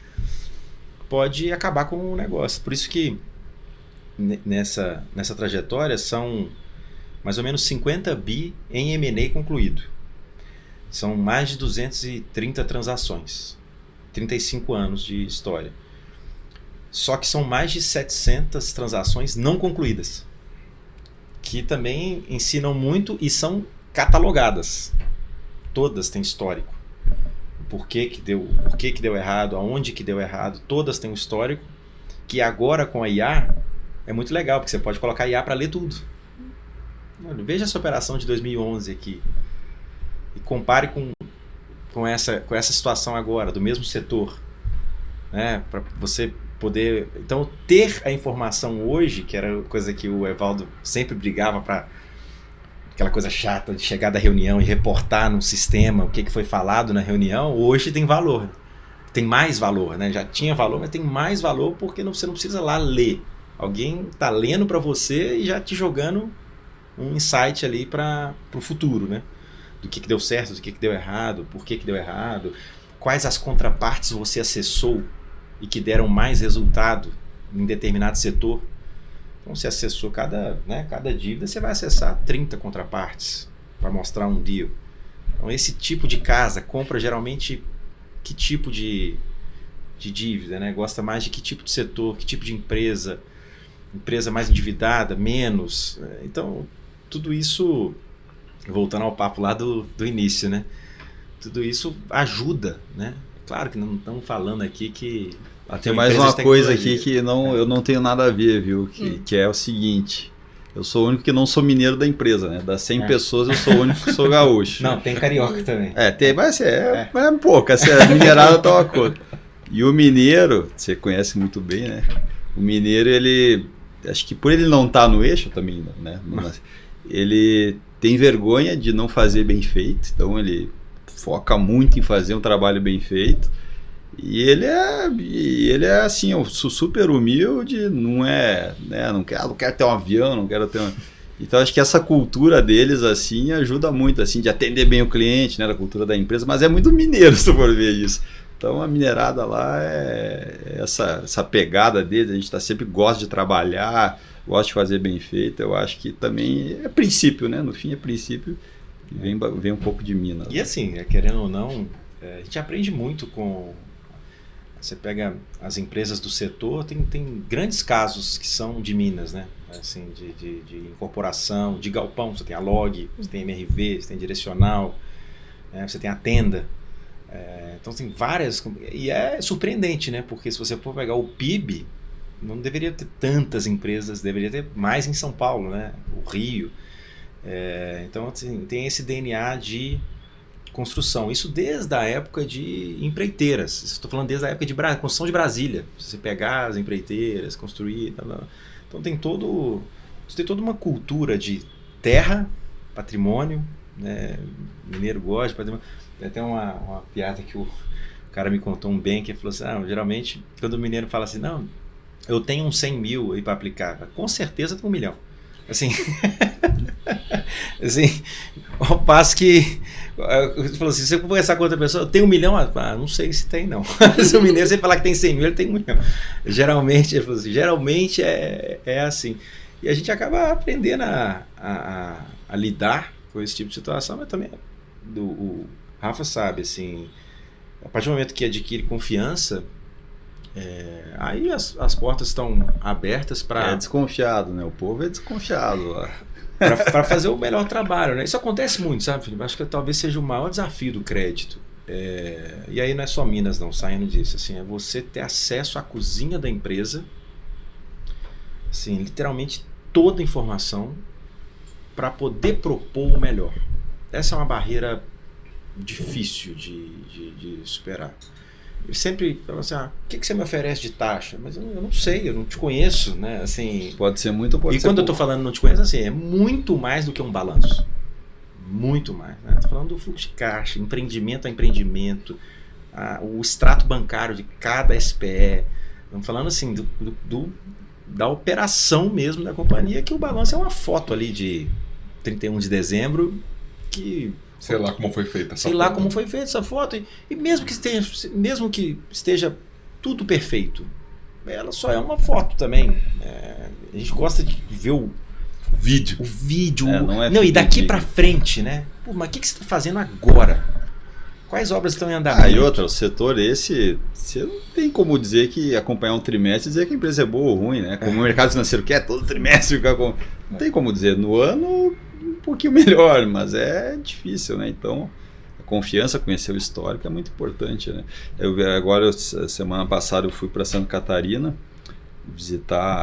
pode acabar com o negócio. Por isso que nessa trajetória são mais ou menos 50 bi em M&A concluído. São mais de 230 transações, 35 anos de história. Só que são mais de 700 transações não concluídas, que também ensinam muito e são catalogadas. Todas têm histórico. Por que deu errado, aonde que deu errado, todas têm um histórico, que agora com a IA é muito legal, porque você pode colocar IA para ler tudo. Veja essa operação de 2011 aqui e compare com essa situação agora, do mesmo setor, né? Para você poder... Então, ter a informação hoje, que era coisa que o Evaldo sempre brigava para... Aquela coisa chata de chegar da reunião e reportar no sistema o que foi falado na reunião, hoje tem valor. Tem mais valor, né? Já tinha valor, mas tem mais valor porque você não precisa lá ler. Alguém está lendo para você e já te jogando um insight ali para o futuro, né? Do que deu certo, do que deu errado, por que deu errado, quais as contrapartes você acessou e que deram mais resultado em determinado setor. Então, você acessou cada dívida, você vai acessar 30 contrapartes para mostrar um deal. Então, esse tipo de casa compra geralmente que tipo de dívida, né? Gosta mais de que tipo de setor, que tipo de empresa mais endividada, menos. Então, tudo isso, voltando ao papo lá do início, né? Tudo isso ajuda, né? Claro que não estamos falando aqui que... Tem mais uma coisa aqui que eu não tenho nada a ver, viu? Que é o seguinte, eu sou o único que não sou mineiro da empresa, né? Das 100 pessoas eu sou o único que sou gaúcho. Não, tem carioca também. Mas é pouco, a minerada tá uma coisa. E o mineiro, você conhece muito bem, né? O mineiro, ele, acho que por ele não estar no eixo também, né? Ele tem vergonha de não fazer bem feito, então ele foca muito em fazer um trabalho bem feito. E ele é assim, eu sou super humilde, não é, né, não quero ter um avião, não quero ter uma... Então acho que essa cultura deles assim ajuda muito assim de atender bem o cliente, né, da cultura da empresa, mas é muito mineiro se for ver isso. Então a minerada lá é essa pegada deles, a gente sempre gosta de trabalhar, gosta de fazer bem feito. Eu acho que também é princípio, né, no fim é princípio, e vem um pouco de Minas. E assim, querendo ou não, a gente aprende muito com... Você pega as empresas do setor, tem grandes casos que são de Minas, né? Assim, de incorporação, de galpão. Você tem a Log, você tem MRV, você tem Direcional, né? Você tem a Tenda. Então tem várias... E é surpreendente, né? Porque se você for pegar o PIB, não deveria ter tantas empresas, deveria ter mais em São Paulo, né? O Rio. Então assim, tem esse DNA de... construção, isso desde a época de empreiteiras. Estou falando desde a época de construção de Brasília. Você pegar as empreiteiras, construir, então tem toda uma cultura de terra, patrimônio, né? Mineiro gosta de patrimônio. Tem até uma piada que o cara me contou bem, que ele falou assim, geralmente quando o mineiro fala assim, não, eu tenho uns 100 mil aí para aplicar, com certeza tem 1 milhão. Assim, assim, ao passo que você falou assim, se você conversar com outra pessoa, tem 1 milhão? Não sei se tem, não. Se o mineiro, você falar que tem 100 mil, ele tem 1 milhão. Geralmente, ele falou assim, geralmente é assim. E a gente acaba aprendendo a lidar com esse tipo de situação, mas também o Rafa sabe, assim, a partir do momento que adquire confiança, aí as portas estão abertas para... É desconfiado, né? O povo é desconfiado lá. Para fazer o melhor trabalho, né? Isso acontece muito, sabe, Felipe? Acho que talvez seja o maior desafio do crédito. E aí não é só Minas, não, saindo disso. Assim, é você ter acesso à cozinha da empresa, assim, literalmente toda a informação para poder propor o melhor. Essa é uma barreira difícil de superar. Eu sempre falo assim, o que você me oferece de taxa? Mas eu não sei, eu não te conheço, né? Assim, pode ser muito, pode ser quando pouco. Eu estou falando não te conheço, assim, é muito mais do que um balanço. Muito mais, né? Estou falando do fluxo de caixa, empreendimento a empreendimento, o extrato bancário de cada SPE. Estamos falando assim, da operação mesmo da companhia, que o balanço é uma foto ali de 31 de dezembro que... Sei lá como foi feita essa foto. Sei lá como foi feita essa foto. E mesmo que esteja tudo perfeito, ela só é uma foto também. A gente gosta de ver o vídeo. O vídeo. Não, e daqui pra frente, né? Pô, mas o que você está fazendo agora? Quais obras estão em andamento? E outra, o setor esse, você não tem como dizer que acompanhar um trimestre e dizer que a empresa é boa ou ruim, né? Como o mercado financeiro quer todo trimestre ficar com... Não tem como dizer. No ano... um pouquinho melhor, mas é difícil, né? Então, a confiança, conhecer o histórico é muito importante, né? Agora, semana passada, eu fui para Santa Catarina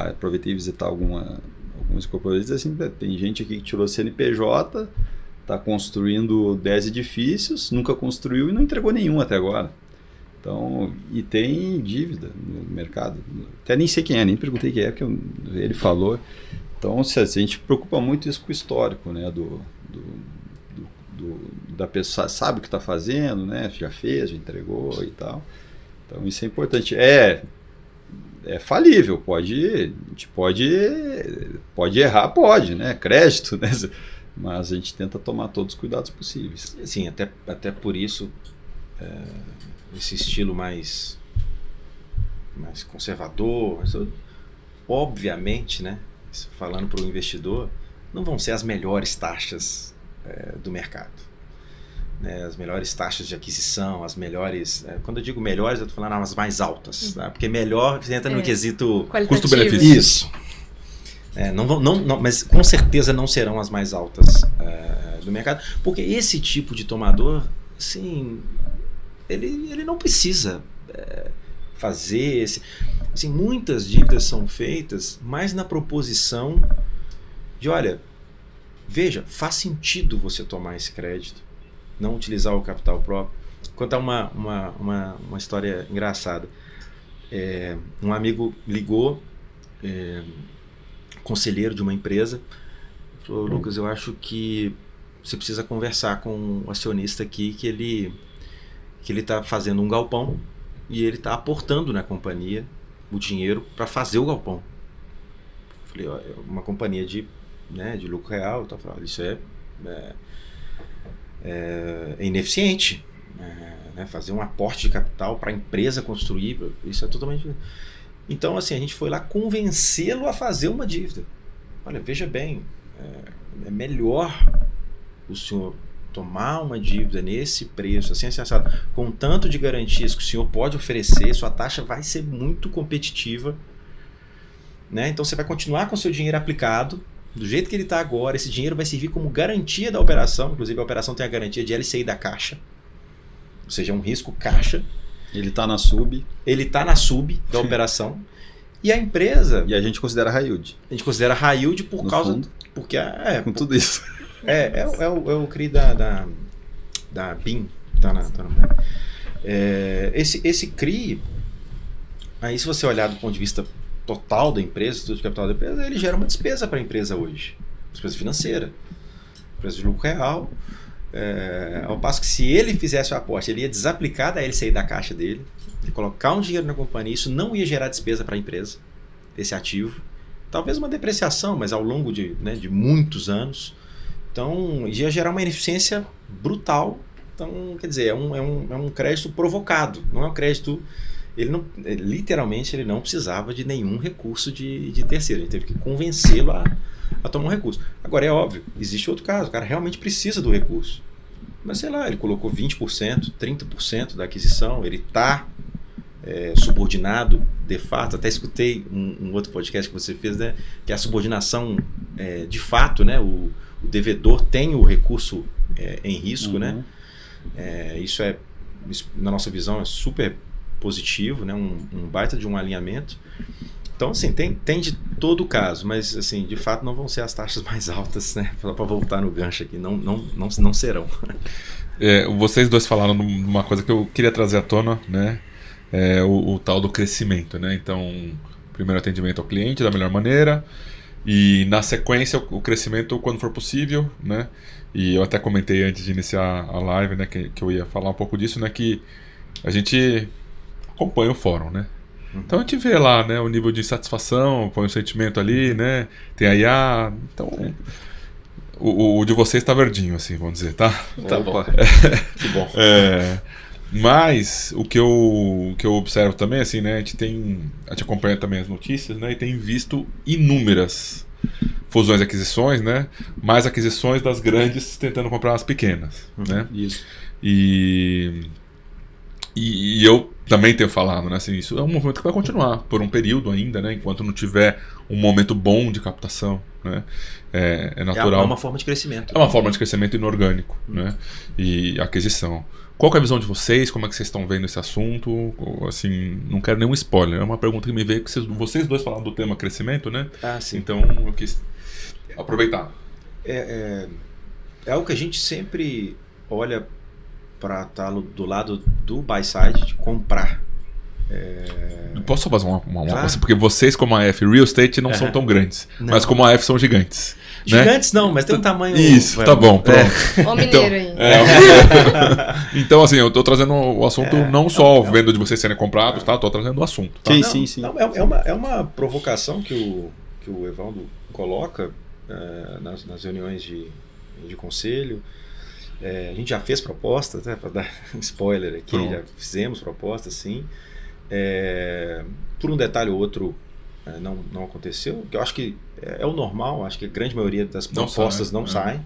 aproveitei visitar algumas corporações, assim, tem gente aqui que tirou CNPJ, está construindo 10 edifícios, nunca construiu e não entregou nenhum até agora. Então, e tem dívida no mercado. Até nem sei quem é, nem perguntei quem é, porque ele falou. Então, a gente preocupa muito isso com o histórico, né? Da pessoa, sabe o que está fazendo, né? Já fez, já entregou e tal. Então, isso é importante. É falível, pode errar, pode, né? Crédito, né? Mas a gente tenta tomar todos os cuidados possíveis. Sim, até por isso, esse estilo mais conservador, obviamente, né? Falando para o investidor, não vão ser as melhores taxas do mercado. Né? As melhores taxas de aquisição, as melhores... quando eu digo melhores, eu estou falando as mais altas. Tá? Porque melhor, você entra no quesito custo-benefício. Isso. Mas com certeza não serão as mais altas do mercado, porque esse tipo de tomador, assim, ele não precisa fazer esse... Assim, muitas dívidas são feitas mais na proposição de, olha, veja, faz sentido você tomar esse crédito, não utilizar o capital próprio. Vou contar uma história engraçada. Um amigo ligou, conselheiro de uma empresa, falou: Lucas, eu acho que você precisa conversar com o acionista aqui, que ele está fazendo um galpão e ele está aportando na companhia o dinheiro para fazer o galpão. Falei: ó, é uma companhia de lucro real. Então, falei: isso é ineficiente. Fazer um aporte de capital para a empresa construir, isso é totalmente... Então, assim, a gente foi lá convencê-lo a fazer uma dívida. Olha, veja bem, é melhor o senhor tomar uma dívida nesse preço, assim, com tanto de garantias que o senhor pode oferecer, sua taxa vai ser muito competitiva, né? Então você vai continuar com o seu dinheiro aplicado, do jeito que ele está agora. Esse dinheiro vai servir como garantia da operação, inclusive a operação tem a garantia de LCI da Caixa, ou seja, é um risco caixa. Ele está na sub. Ele está na sub da operação. E a empresa... E a gente considera high yield. A gente considera high yield por no causa... Fundo, porque com tudo isso. É o CRI da BIM. Esse CRI, aí se você olhar do ponto de vista total da empresa, estudo de capital da empresa, ele gera uma despesa para a empresa hoje. Despesa financeira. Despesa de lucro real. Ao passo que se ele fizesse o aporte, ele ia desaplicar da LCI da caixa dele, ia colocar um dinheiro na companhia, isso não ia gerar despesa para a empresa, esse ativo. Talvez uma depreciação, mas ao longo de muitos anos. Então, ia gerar uma ineficiência brutal. Então, quer dizer, é um crédito provocado, não é um crédito... literalmente, ele não precisava de nenhum recurso de terceiro. A gente teve que convencê-lo a tomar um recurso. Agora, é óbvio, existe outro caso. O cara realmente precisa do recurso. Mas, sei lá, ele colocou 20%, 30% da aquisição. Ele está subordinado, de fato. Até escutei um outro podcast que você fez, né? Que é a subordinação de fato, né? O devedor tem o recurso em risco, né? Isso na nossa visão, é super positivo, né? Um baita de um alinhamento. Então, assim, tem de todo caso, mas, assim, de fato não vão ser as taxas mais altas, né? Para voltar no gancho aqui, não serão. Vocês dois falaram de uma coisa que eu queria trazer à tona, né? O tal do crescimento, né? Então, primeiro atendimento ao cliente da melhor maneira e, na sequência, o crescimento quando for possível, né? E eu até comentei antes de iniciar a live, né? Que eu ia falar um pouco disso, né? Que a gente acompanha o fórum, né? Então a gente vê lá, né, o nível de insatisfação, põe o sentimento ali, né? Tem a IA. Então, o de vocês tá verdinho, assim, vamos dizer, tá? Tá bom. Que bom. Mas o que eu observo também, assim, né? A gente acompanha também as notícias, né? E tem visto inúmeras fusões e aquisições, né? Mais aquisições das grandes tentando comprar as pequenas, né? Isso. E eu também tenho falado, né? Assim, isso é um movimento que vai continuar por um período ainda, né? Enquanto não tiver um momento bom de captação, né? É natural. É uma forma de crescimento. É uma forma de crescimento inorgânico, né? E aquisição. Qual que é a visão de vocês? Como é que vocês estão vendo esse assunto? Assim, não quero nenhum spoiler. É uma pergunta que me veio que vocês dois falaram do tema crescimento, né? Ah, sim. Então eu quis aproveitar. É algo que a gente sempre olha para estar do lado do buy side, de comprar. Posso só fazer uma Claro. coisa? Porque vocês, como a F Real Estate, não são tão grandes. Não. Mas como a F são gigantes. Né? Gigantes não, mas tem um tamanho... Isso, tá bom, pronto. Ó o mineiro aí. Então, assim, eu tô trazendo o assunto não só vendo de vocês serem comprados, tá? Tô trazendo o assunto. Tá? Sim. Não, é uma provocação que o Evaldo coloca nas reuniões de conselho. A gente já fez propostas, né, para dar spoiler aqui, Pronto. já fizemos propostas, sim. Por um detalhe ou outro, não aconteceu, que eu acho que é o normal, acho que a grande maioria das propostas não saem.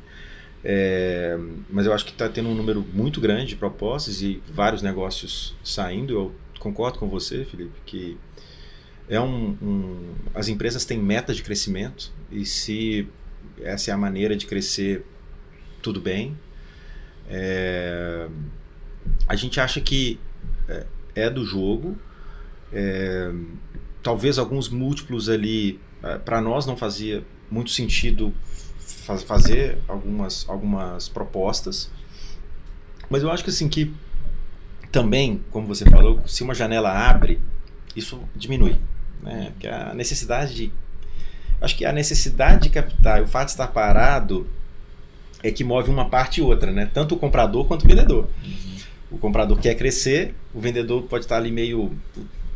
Mas eu acho que está tendo um número muito grande de propostas e vários negócios saindo. Eu concordo com você, Felipe, que as empresas têm metas de crescimento e se essa é a maneira de crescer, tudo bem. A gente acha que é do jogo. Talvez alguns múltiplos ali, para nós não fazia muito sentido fazer algumas propostas, mas eu acho que assim, que também, como você falou, se uma janela abre, isso diminui, né? Porque acho que a necessidade de captar e o fato de estar parado é que move uma parte e outra, né? Tanto o comprador quanto o vendedor. O comprador quer crescer, o vendedor pode estar ali meio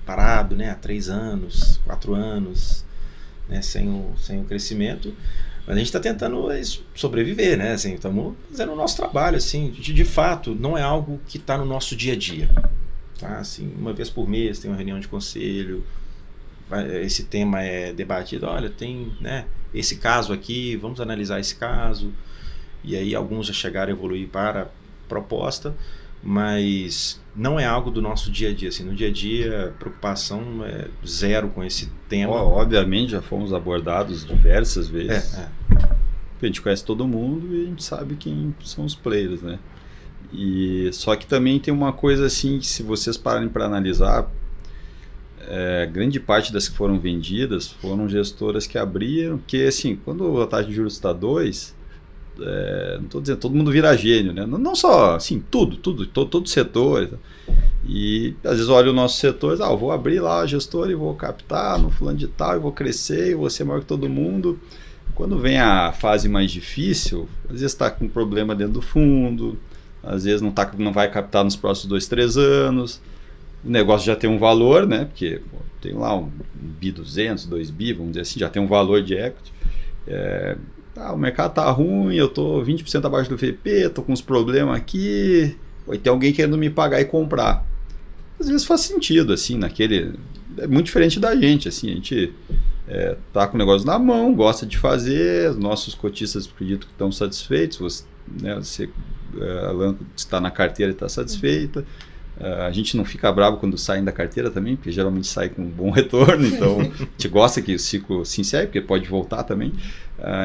parado, né? Há 3 anos, 4 anos, né? sem o crescimento. Mas a gente está tentando sobreviver, né? Assim, estamos fazendo o nosso trabalho, assim. De fato, não é algo que está no nosso dia a dia. Tá? Assim, uma vez por mês tem uma reunião de conselho, esse tema é debatido. Olha, tem, né, esse caso aqui, vamos analisar esse caso. E aí alguns já chegaram a evoluir para proposta, mas não é algo do nosso dia a dia. Assim, no dia a dia, a preocupação é zero com esse tema. Obviamente já fomos abordados diversas vezes. A gente conhece todo mundo e a gente sabe quem são os players, né? Só que também tem uma coisa assim, que se vocês pararem para analisar, grande parte das que foram vendidas foram gestoras que abriram, porque assim, quando a taxa de juros está 2%, não estou dizendo todo mundo vira gênio, né? Não só assim, todo setor. E às vezes olha o nosso setor, eu vou abrir lá a gestora e vou captar no fulano de tal, e vou crescer, e vou ser maior que todo mundo. Quando vem a fase mais difícil, às vezes está com problema dentro do fundo, às vezes não vai captar nos próximos 2, 3 anos. O negócio já tem um valor, né? Porque tem lá um bi 200, 2 bi, vamos dizer assim, já tem um valor de equity. O mercado tá ruim, eu tô 20% abaixo do VP, tô com uns problemas aqui, vai ter alguém querendo me pagar e comprar. Às vezes faz sentido, assim, é muito diferente da gente, assim, a gente tá com o negócio na mão, gosta de fazer, os nossos cotistas acredito que estão satisfeitos, você Alan está na carteira e está satisfeita. A gente não fica bravo quando saem da carteira também, porque geralmente sai com um bom retorno, então a gente gosta que o ciclo se encerre, porque pode voltar também.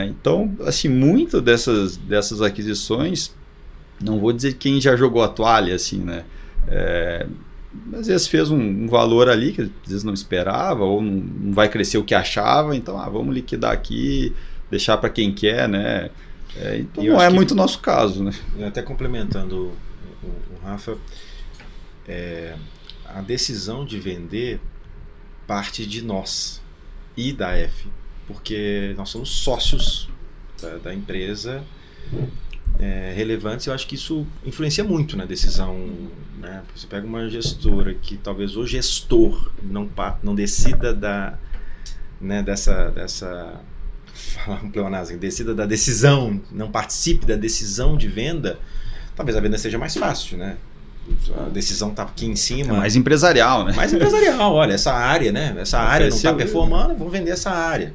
Então, assim, muito dessas aquisições, não vou dizer quem já jogou a toalha, assim, né? Às vezes fez um valor ali que às vezes não esperava, ou não vai crescer o que achava, então vamos liquidar aqui, deixar para quem quer, né? Então não é muito o nosso caso, né? Até complementando o Rafa, a decisão de vender parte de nós e da F, porque nós somos sócios da empresa relevantes. Eu acho que isso influencia muito na decisão, né? Você pega uma gestora que talvez o gestor não decida falar um pleonasmo, decida da decisão, não participe da decisão de venda, talvez a venda seja mais fácil, né? A decisão está aqui em cima. Mais empresarial, né? Mais empresarial, olha, essa área, né? Essa área não está performando, vamos vender essa área.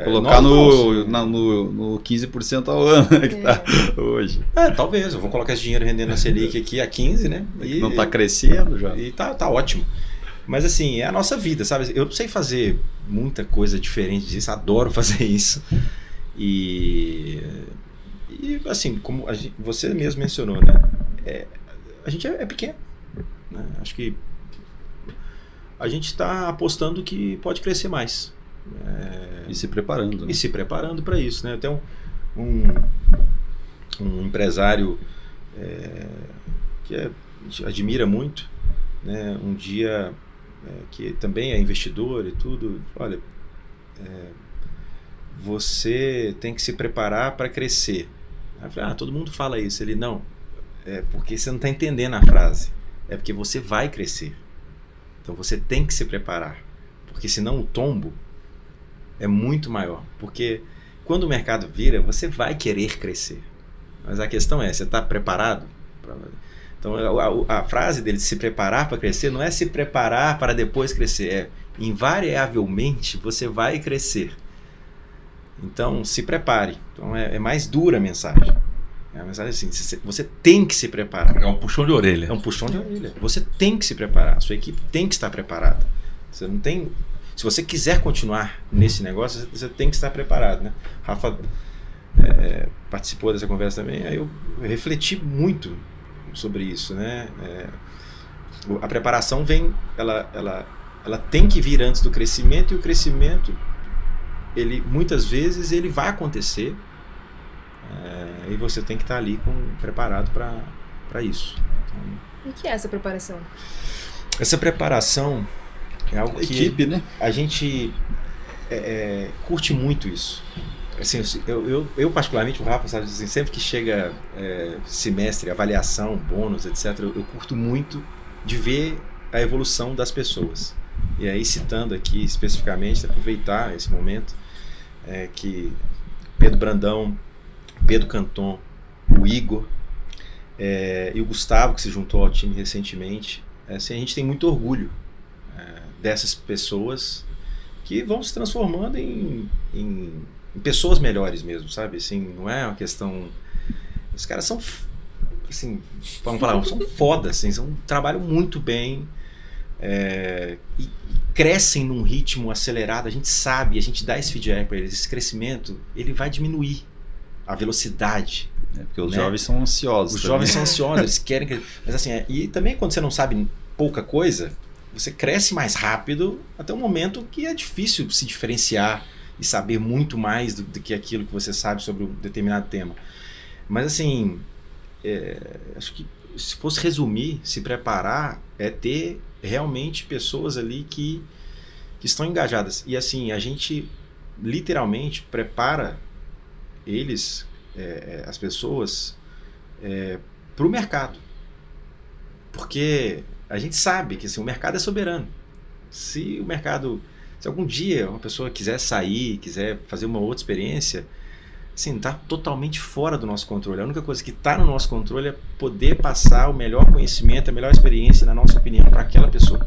Colocar no 15% ao ano que está hoje. Talvez, eu vou colocar esse dinheiro rendendo na Selic aqui a 15, né? E não está crescendo já. E tá ótimo. Mas assim, é a nossa vida, sabe? Eu sei fazer muita coisa diferente disso, adoro fazer isso. E assim, como você mesmo mencionou, né? A gente é pequeno, né? Acho que a gente está apostando que pode crescer mais. E se preparando. Né? E se preparando para isso, né? Eu tenho um empresário que a gente admira muito, né? Um dia que também é investidor e tudo, olha, você tem que se preparar para crescer. Aí eu falei, todo mundo fala isso. Ele, não, é porque você não está entendendo a frase, é porque você vai crescer. Então você tem que se preparar, porque senão o tombo é muito maior, porque quando o mercado vira, você vai querer crescer. Mas a questão é, você está preparado? Então a frase dele de se preparar para crescer não é se preparar para depois crescer, é invariavelmente você vai crescer. Então se prepare. Então é mais dura a mensagem. É a mensagem assim, você tem que se preparar. É um puxão de orelha. É um puxão de orelha. Você tem que se preparar, a sua equipe tem que estar preparada. Você não tem... Se você quiser continuar nesse negócio, você tem que estar preparado, né? Rafa participou dessa conversa também, aí eu refleti muito sobre isso, né? A preparação vem, ela tem que vir antes do crescimento, e o crescimento, muitas vezes ele vai acontecer, e você tem que estar ali preparado para isso. Então, o que é essa preparação? Essa preparação é algo que equipe, né? A gente curte muito isso. Assim, eu particularmente, o Rafa, sabe, assim, sempre que chega semestre, avaliação, bônus, etc., eu curto muito de ver a evolução das pessoas. E aí, citando aqui especificamente, aproveitar esse momento, que Pedro Brandão, Pedro Canton, o Igor e o Gustavo, que se juntou ao time recentemente, assim, a gente tem muito orgulho dessas pessoas que vão se transformando em pessoas melhores mesmo, sabe? Assim, não é uma questão... Os caras são, assim, vamos falar, são foda, assim, trabalham muito bem, e crescem num ritmo acelerado. A gente sabe, a gente dá esse feedback para eles. Esse crescimento, ele vai diminuir a velocidade. Porque os jovens são ansiosos. Os jovens são ansiosos, eles querem... Mas assim, e também quando você não sabe pouca coisa, você cresce mais rápido até um momento que é difícil se diferenciar e saber muito mais do que aquilo que você sabe sobre um determinado tema. Mas assim, acho que se fosse resumir, se preparar é ter realmente pessoas ali que estão engajadas. E assim, a gente literalmente prepara eles, as pessoas, para o mercado. Porque a gente sabe que assim, o mercado é soberano. Se algum dia uma pessoa quiser sair, quiser fazer uma outra experiência, assim, está totalmente fora do nosso controle. A única coisa que está no nosso controle é poder passar o melhor conhecimento, a melhor experiência, na nossa opinião, para aquela pessoa.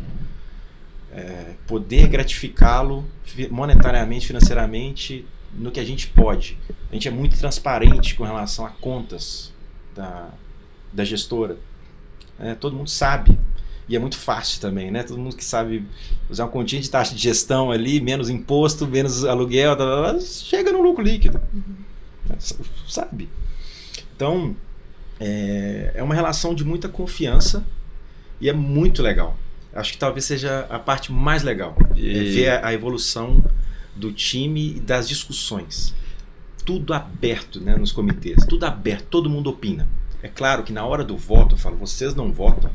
Poder gratificá-lo monetariamente, financeiramente, no que a gente pode. A gente é muito transparente com relação a contas da gestora. Todo mundo sabe. E é muito fácil também, né? Todo mundo que sabe usar uma continha de taxa de gestão ali, menos imposto, menos aluguel, chega no lucro líquido. Sabe? Então, é uma relação de muita confiança e é muito legal. Acho que talvez seja a parte mais legal. Ver a evolução do time e das discussões. Tudo aberto, né, nos comitês. Tudo aberto, todo mundo opina. É claro que na hora do voto, eu falo, vocês não votam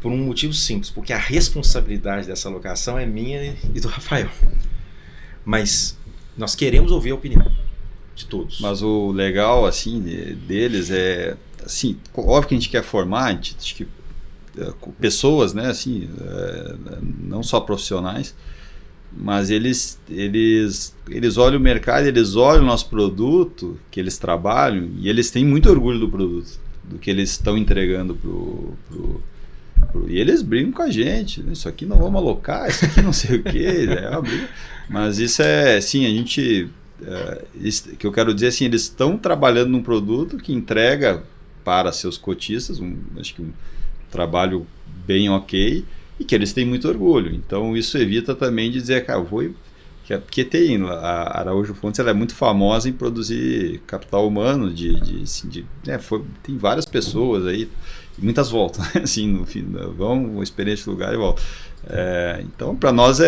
por um motivo simples, porque a responsabilidade dessa alocação é minha e do Rafael. Mas nós queremos ouvir a opinião de todos. Mas o legal, assim, deles é, assim, óbvio que a gente quer formar, a gente, acho que, pessoas, né, assim, não só profissionais, mas eles olham o mercado, eles olham o nosso produto, que eles trabalham, e eles têm muito orgulho do produto, do que eles estão entregando e eles brincam com a gente, isso aqui não vamos alocar, isso aqui não sei o que, mas isso é assim, a gente, que eu quero dizer assim, eles estão trabalhando num produto que entrega para seus cotistas, acho que um trabalho bem ok, e que eles têm muito orgulho, então isso evita também de dizer, cara, porque tem, a Araújo Fontes, ela é muito famosa em produzir capital humano, tem várias pessoas aí, muitas voltam, assim, no fim, vão, experiência do lugar e voltam. Então, para nós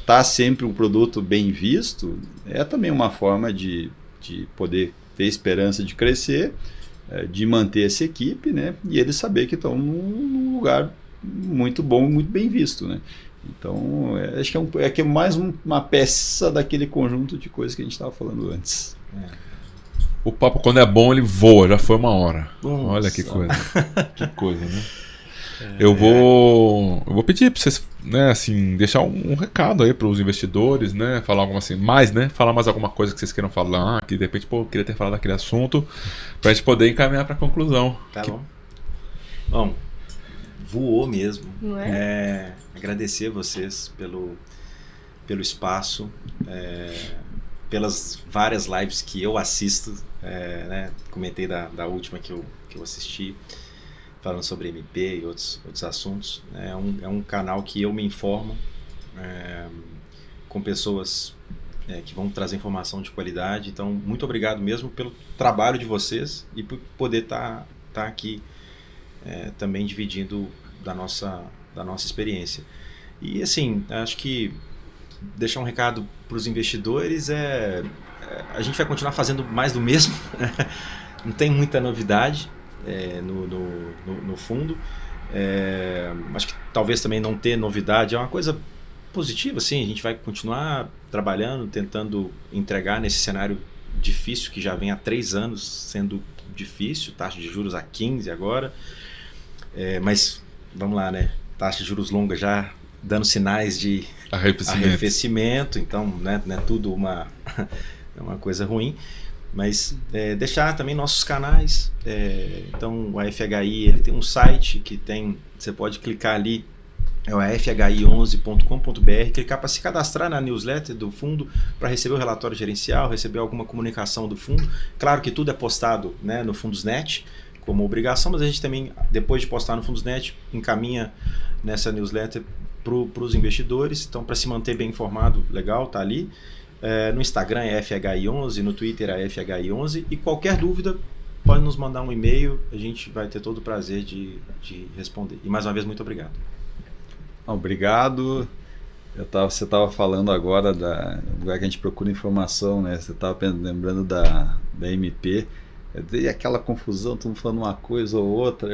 tá sempre um produto bem visto, também uma forma de poder ter esperança de crescer de manter essa equipe, né? E eles saber que estão num lugar muito bom, muito bem visto, né? Então, acho que é mais uma peça daquele conjunto de coisas que a gente estava falando antes. O papo, quando é bom, ele voa, já foi 1 hora. Nossa. Olha que coisa. Que coisa, né? Eu vou pedir para vocês, né, assim, deixar um recado aí para os investidores, né? Falar alguma assim, mais, né? Falar mais alguma coisa que vocês queiram falar, que de repente, pô, eu queria ter falado daquele assunto, para a gente poder encaminhar para a conclusão. Tá bom. Bom, voou mesmo. Não é? Agradecer vocês pelo espaço, pelas várias lives que eu assisto, né? Comentei da última que eu assisti, falando sobre MP e outros assuntos. É um canal que eu me informo com pessoas que vão trazer informação de qualidade. Então, muito obrigado mesmo pelo trabalho de vocês e por poder estar aqui também dividindo da nossa experiência. E assim, acho que deixar um recado para os investidores a gente vai continuar fazendo mais do mesmo. Não tem muita novidade no fundo. Acho que talvez também não ter novidade é uma coisa positiva, sim. A gente vai continuar trabalhando, tentando entregar nesse cenário difícil que já vem há 3 anos sendo difícil, taxa de juros a 15 agora, mas vamos lá, né? Taxa de juros longa já dando sinais de arrefecimento, então não é tudo uma coisa ruim, mas deixar também nossos canais. Então o AFHI ele tem um site que você pode clicar ali, é o afhi11.com.br, clicar para se cadastrar na newsletter do fundo, para receber o relatório gerencial, receber alguma comunicação do fundo. Claro que tudo é postado, né, no Fundosnet como obrigação, mas a gente também, depois de postar no Fundosnet, encaminha nessa newsletter para os investidores. Então, para se manter bem informado, legal, tá ali. No Instagram é FHI11, no Twitter é FHI11, e qualquer dúvida pode nos mandar um e-mail, a gente vai ter todo o prazer de responder. E mais uma vez, muito obrigado. Obrigado. Você estava falando agora do lugar que a gente procura informação, né? Você estava lembrando da MP. Dei aquela confusão, todo mundo falando uma coisa ou outra,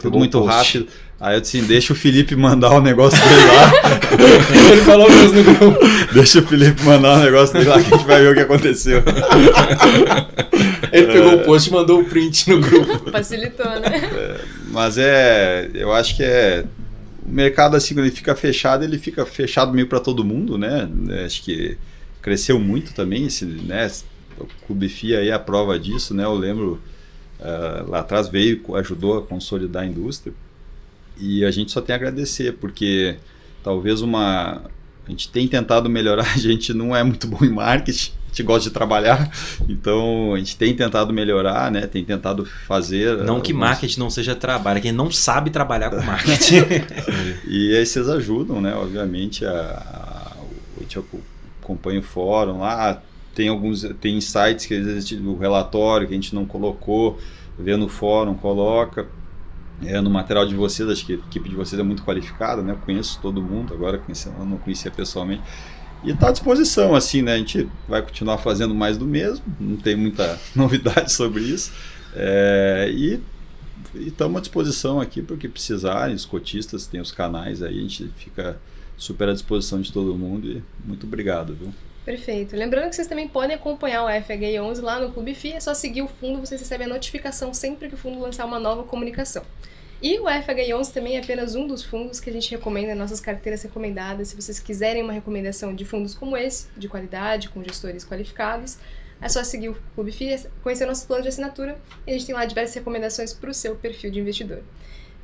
tudo muito rápido. Aí eu disse assim, deixa o Felipe mandar o negócio dele lá. Ele falou mesmo no grupo. Deixa o Felipe mandar o negócio dele lá que a gente vai ver o que aconteceu. Ele pegou o post e mandou o print no grupo. Facilitou, né? Mas eu acho que o mercado, assim, quando ele fica fechado meio para todo mundo, né? Acho que cresceu muito também, né? O Clube FI aí é a prova disso, né? Eu lembro, lá atrás ajudou a consolidar a indústria, e a gente só tem a agradecer, porque talvez a gente tem tentado melhorar, a gente não é muito bom em marketing, a gente gosta de trabalhar, então a gente tem tentado melhorar, né? Tem tentado fazer... Não que marketing não seja trabalho, quem não sabe trabalhar com marketing. E aí vocês ajudam, né? Obviamente, eu acompanho o fórum lá, tem insights que às vezes o relatório que a gente não colocou, vê no fórum, coloca. No material de vocês, acho que a equipe de vocês é muito qualificada, né? Eu conheço todo mundo, agora eu não conhecia pessoalmente. E está à disposição, assim, né? A gente vai continuar fazendo mais do mesmo, não tem muita novidade sobre isso. E estamos à disposição aqui para o que precisarem, os cotistas têm os canais aí, a gente fica super à disposição de todo mundo e muito obrigado, viu? Perfeito. Lembrando que vocês também podem acompanhar o FHI11 lá no Clube FI, é só seguir o fundo, vocês recebem a notificação sempre que o fundo lançar uma nova comunicação. E o FHI11 também é apenas um dos fundos que a gente recomenda em nossas carteiras recomendadas. Se vocês quiserem uma recomendação de fundos como esse, de qualidade, com gestores qualificados, é só seguir o Clube FI, conhecer o nosso plano de assinatura, e a gente tem lá diversas recomendações para o seu perfil de investidor.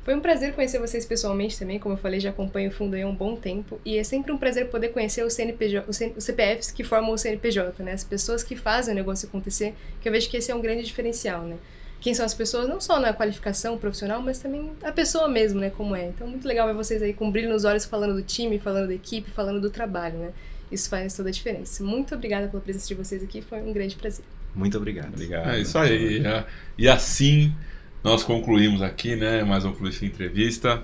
Foi um prazer conhecer vocês pessoalmente também, como eu falei, já acompanho o fundo aí há um bom tempo, e é sempre um prazer poder conhecer os CPFs que formam o CNPJ, né? As pessoas que fazem o negócio acontecer, que eu vejo que esse é um grande diferencial, né? Quem são as pessoas, não só na qualificação profissional, mas também a pessoa mesmo, né? Como é. Então, muito legal ver vocês aí com brilho nos olhos, falando do time, falando da equipe, falando do trabalho, né? Isso faz toda a diferença. Muito obrigada pela presença de vocês aqui, foi um grande prazer. Muito obrigado. É isso aí. E assim nós concluímos aqui, né? Mais um Clube FI Entrevista.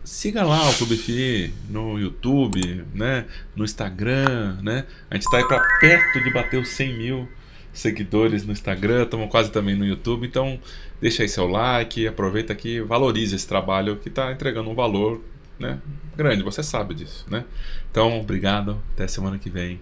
Siga lá o Clube FI no YouTube, né? No Instagram, né? A gente está aí para perto de bater os 100 mil seguidores no Instagram, estamos quase também no YouTube. Então, deixa aí seu like, aproveita aqui, valorize esse trabalho que está entregando um valor, né, grande, você sabe disso, né? Então, obrigado, até semana que vem.